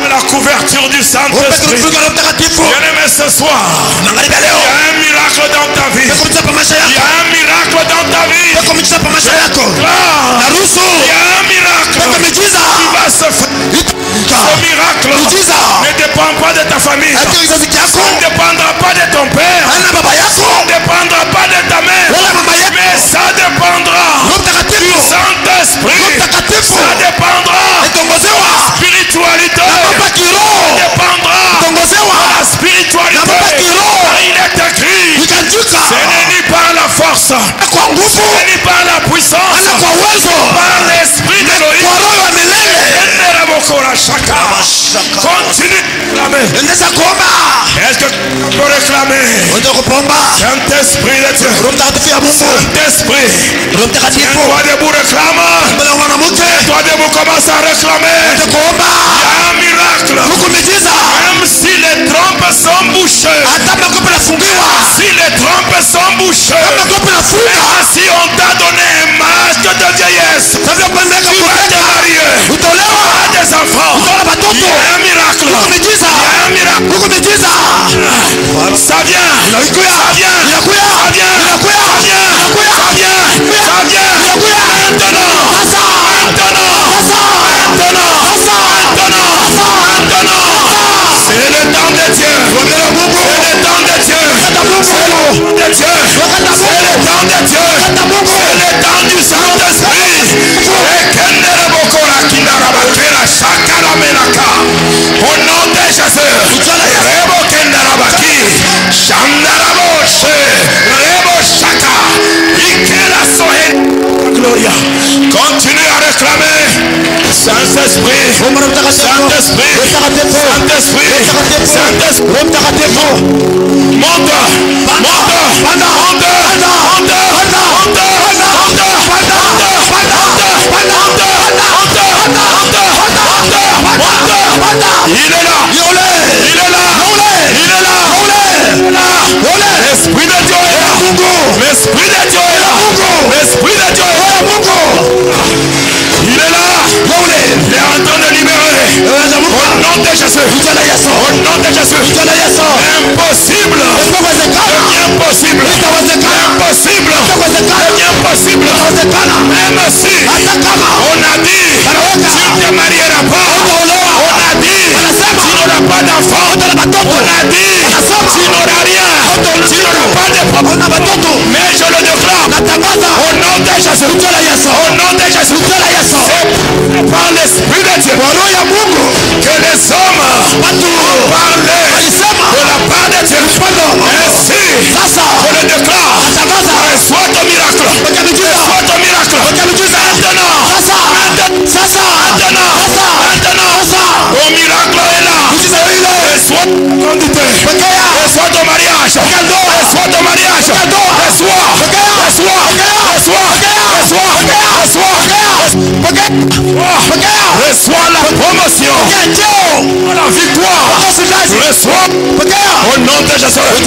La couverture du Saint-Esprit. Bien-aimé, ce soir, il y a un miracle dans ta vie. Il y a un miracle dans ta vie. Il y a un miracle. de ta famille. Ça ne dépendra pas de ton père. Ça ne dépendra pas de ta mère. Mais ça dépendra du Saint-Esprit. Ça dépendra de la spiritualité. Ça dépendra de la spiritualité. Il est écrit, ce n'est ni par la force, ce n'est ni par la puissance, par l'esprit d'Élohim. Continue de réclamer. Est-ce que tu peux réclamer? Saint-Esprit de Dieu. Saint-Esprit. Toi debout réclame. Toi debout commence à réclamer. Il y a un miracle. Même si les trompes sont bouchées. Si les trompes sont bouchées. Même si on t'a donné un masque de vieillesse. Tu vas te marier. Tu auras des enfants. Il y a un miracle. Il y a un miracle. Ça vient. Ça vient. Ça vient. Ça vient. Ça vient. Maintenant. C'est le temps de Dieu. C'est le temps de Dieu. C'est le temps de Dieu. C'est le temps de Dieu. C'est le temps du Saint-Esprit. Au nom de Jésus. Continue à réclamer. Saint-Esprit, Saint-Esprit, Saint-Esprit, Saint-Esprit, monte, il est là, l'Esprit de Dieu est là, l'Esprit de Dieu est là, l'Esprit de Dieu est là, il est là, il est en train de libérer, au nom de Jésus, au nom de Jésus, impossible devient possible, impossible devient possible, même si on a dit, tu ne te marieras pas, on a dit, tu n'auras pas d'enfant, on a dit, tu n'auras rien, tu n'auras pas de papa, mais je le déclare, au nom de Jésus, au nom de Jésus, c'est par l'Esprit de Dieu que les hommes ont parlé de la part de Dieu. Ainsi, je le déclare, reçois ton miracle, reçois ton miracle, maintenant, ton miracle est là, reçois ton conduite, reçois ton mariage, reçois ton mariage, reçois la promotion, la victoire, reçois au nom de Jésus, au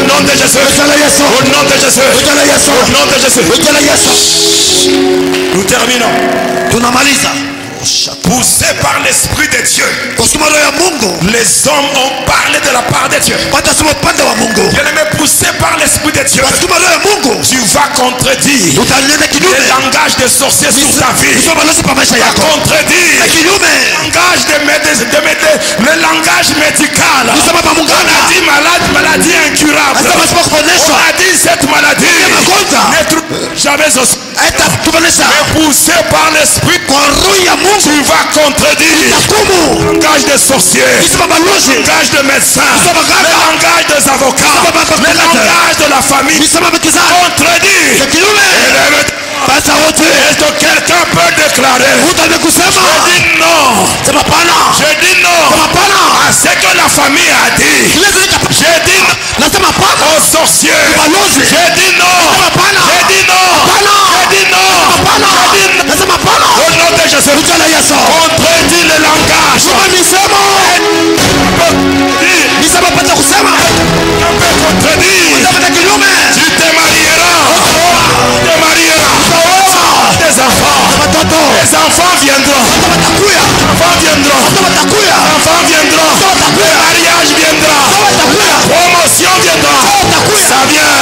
nom de Jésus, au nom de Jésus, au nom de Jésus. Nous terminons. Poussé par l'Esprit de Dieu, les hommes ont parlé de la part de Dieu. Bien-aimé, poussé par l'Esprit de Dieu, tu vas contredire le langage des sorciers sur ta vie. Tu vas contredire le langage médical. On a dit maladie incurable. On a dit cette maladie ne trouve jamais aussi. Mais poussé par l'Esprit, tu vas contredire le langage des sorciers, le langage des médecins, le langage des avocats, le langage de la famille. Contredire. Est-ce que quelqu'un peut déclarer? Je dis non. Je dis non à ce que la famille a dit. Je dis non aux sorciers. Je dis non. Je dis non. Je dis non. Au nom de Jésus, contredis le langage. Tu te marieras. Tes enfants. Les enfants viendront. Le mariage viendra. Promotion viendra. Ça vient.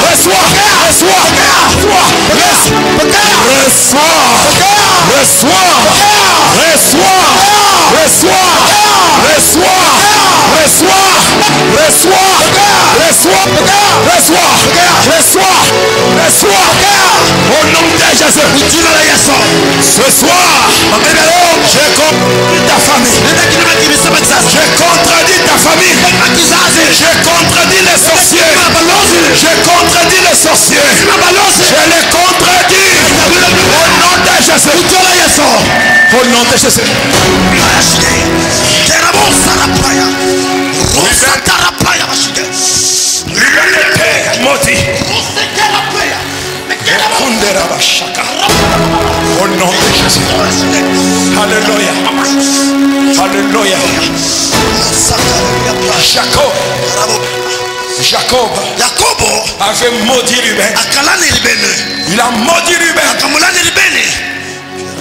Reçois Au nom de Jésus. Au nom de Jésus. Alléluia. Alléluia. Jacob avait maudit Ruben. Il a maudit Ruben.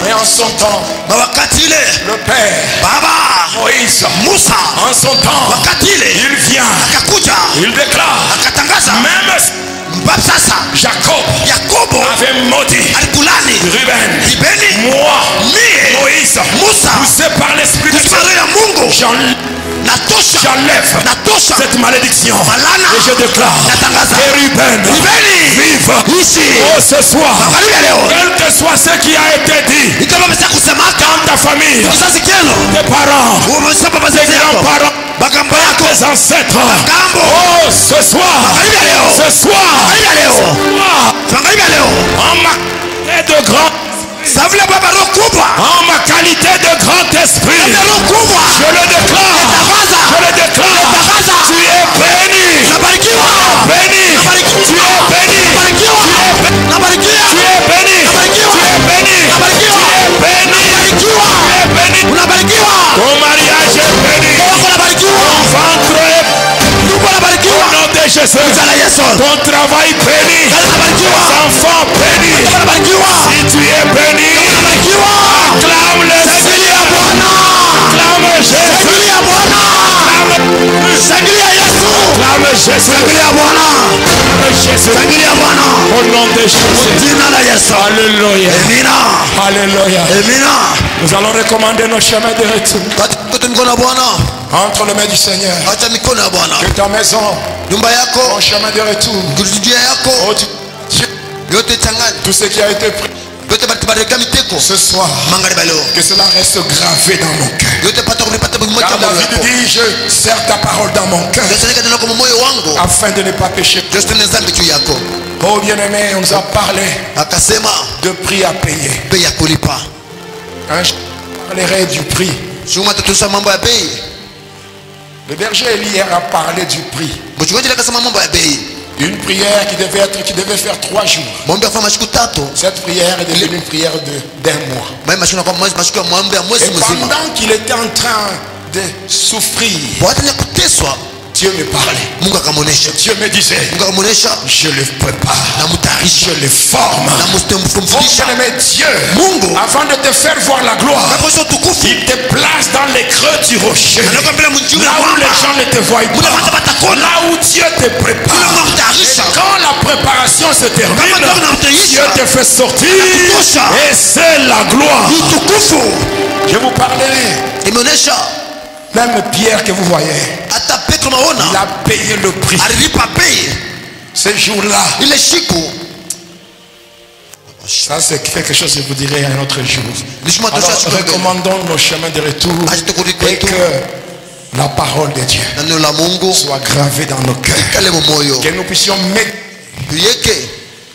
Et en son temps, le père Moïse, en son temps, il vient, il déclare, même Jacob avait maudit Ruben. Moi, Moïse, poussé par l'esprit de Dieu, j'enlève cette malédiction et je déclare que Ruben vive oh, ce soir, quel que soit ce qui a été dit dans ta famille, tes parents, tes grands-parents, tes ancêtres. Oh, ce soir, en ma de grand, en ma qualité de grand esprit, je le déclare, tu es béni, béni, tu es béni, ton mariage est béni, ton ventre est béni, au nom de Jésus, ton travail béni, tes enfants bénis, si tu es béni, acclame le Seigneur, acclame Jésus, acclame Jésus, au nom de Jésus. Alléluia. Alléluia. Nous allons recommander nos chemins de retour entre les mains du Seigneur. Que ta maison, ton chemin de retour, tout ce qui a été pris ce soir, que cela reste gravé dans mon cœur. Car David dit, je serre ta parole dans mon cœur afin de ne pas pécher. Oh bien-aimé, on nous a parlé de prix à payer. Je parlerai du prix. Le berger Élie a parlé du prix. Une prière qui devait faire 3 jours. Cette prière est devenue une prière d'un mois. Et pendant qu'il était en train de souffrir, Dieu me parlait. Dieu me disait, je le prépare, je le forme. Bien-aimé Dieu, avant de te faire voir la gloire, il te place dans les creux du rocher, là où les gens ne te voient pas, là où Dieu te prépare. Et quand la préparation se termine, Dieu te fait sortir et c'est la gloire. Je vous parlerai. Même Pierre que vous voyez, il a payé le prix. Ce jour-là, ça c'est quelque chose que je vous dirai un autre jour. Alors recommandons nos chemins de retour et que la parole de Dieu soit gravée dans nos cœurs, que nous puissions mettre.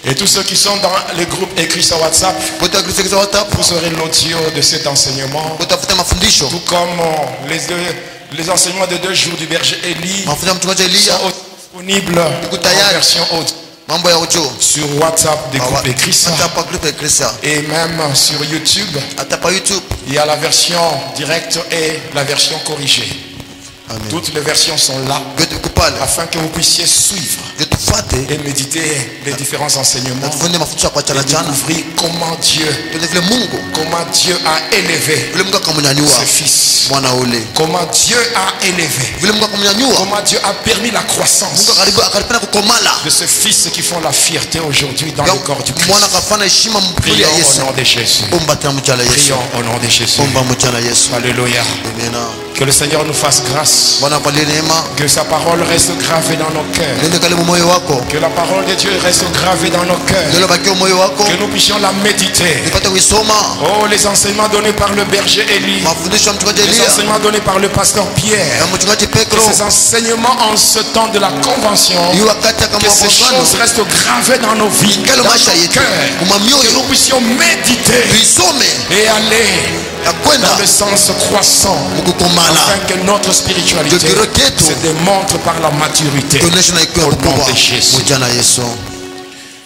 Et tous ceux qui sont dans les groupes écrits sur WhatsApp, vous aurez l'audio de cet enseignement, tout comme les enseignements de 2 jours du berger Élie sont disponibles en version audio sur WhatsApp des groupes écrits et même sur YouTube. Il y a la version directe et la version corrigée. Amen. Toutes les versions sont là afin que vous puissiez suivre et méditer les différents enseignements et découvrir comment Dieu a élevé ses fils, comment Dieu a élevé, comment Dieu a permis la croissance de ces fils qui font la fierté aujourd'hui dans le corps du Christ. Prions au nom de Jésus. Prions au nom de Jésus. Alléluia. Que le Seigneur nous fasse grâce. Que sa parole reste gravée dans nos cœurs. Que la parole de Dieu reste gravée dans nos cœurs. Que nous puissions la méditer. Oh, les enseignements donnés par le berger Élie, les enseignements donnés par le pasteur Pierre, que ces enseignements en ce temps de la convention, que ces choses restent gravées dans nos vies, dans nos cœurs. Que nous puissions méditer et aller dans le sens croissant, afin que notre spiritualité se démontre par la maturité au nom de Jésus.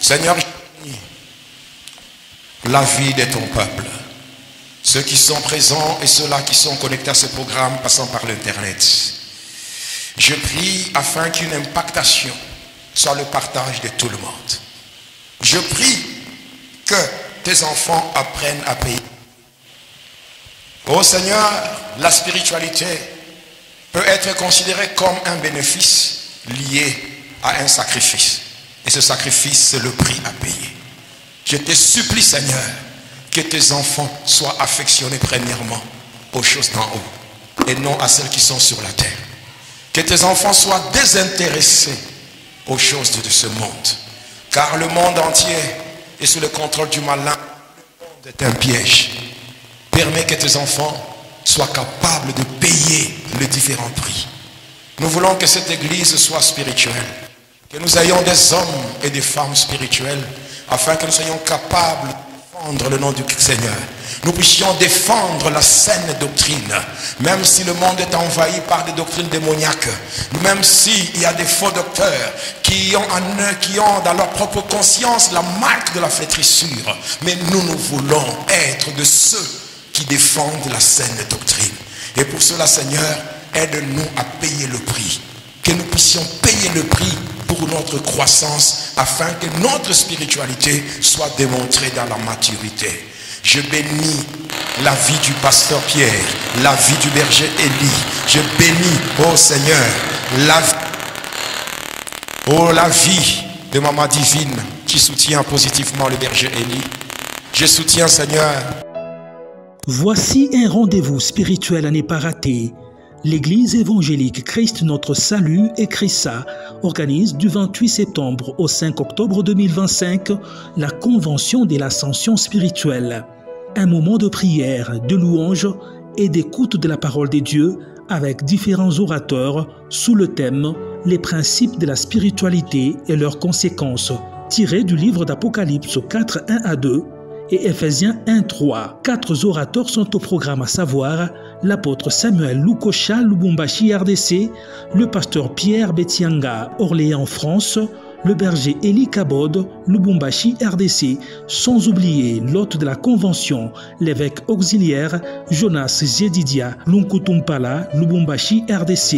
Seigneur, la vie de ton peuple, ceux qui sont présents et ceux-là qui sont connectés à ce programme passant par l'internet, je prie afin qu'une impactation soit le partage de tout le monde. Je prie que tes enfants apprennent à payer. Oh Seigneur, la spiritualité peut être considérée comme un bénéfice lié à un sacrifice. Et ce sacrifice, c'est le prix à payer. Je te supplie, Seigneur, que tes enfants soient affectionnés premièrement aux choses d'en haut et non à celles qui sont sur la terre. Que tes enfants soient désintéressés aux choses de ce monde. Car le monde entier est sous le contrôle du malin. Le monde est un piège. Permets que tes enfants soient capables de payer les différents prix. Nous voulons que cette église soit spirituelle. Que nous ayons des hommes et des femmes spirituels afin que nous soyons capables de défendre le nom du Seigneur. Nous puissions défendre la saine doctrine, même si le monde est envahi par des doctrines démoniaques, même s'il y a des faux docteurs qui ont dans leur propre conscience la marque de la flétrissure. Mais nous voulons être de ceux qui défendent la saine doctrine. Et pour cela, Seigneur, aide-nous à payer le prix. Que nous puissions payer le prix pour notre croissance, afin que notre spiritualité soit démontrée dans la maturité. Je bénis la vie du pasteur Pierre, la vie du berger Élie. Je bénis, oh Seigneur, la vie de Maman Divine qui soutient positivement le berger Élie. Je soutiens, Seigneur. Voici un rendez-vous spirituel à ne pas rater. L'Église évangélique Christ Notre Salut et CRISA organise du 28 septembre au 5 octobre 2025 la Convention de l'Ascension spirituelle. Un moment de prière, de louange et d'écoute de la parole de Dieu avec différents orateurs sous le thème « Les principes de la spiritualité et leurs conséquences » tiré du livre d'Apocalypse 4, 1 à 2 et Ephésiens 1, 3. 4 orateurs sont au programme, à savoir l'apôtre Samuel Lukocha, Lubumbashi, RDC, le pasteur Pierre Betianga, Orléans, France, le berger Eli Kabod, Lubumbashi, RDC, sans oublier l'hôte de la convention, l'évêque auxiliaire Jonas Zedidia, Lunkutumpala, Lubumbashi, RDC.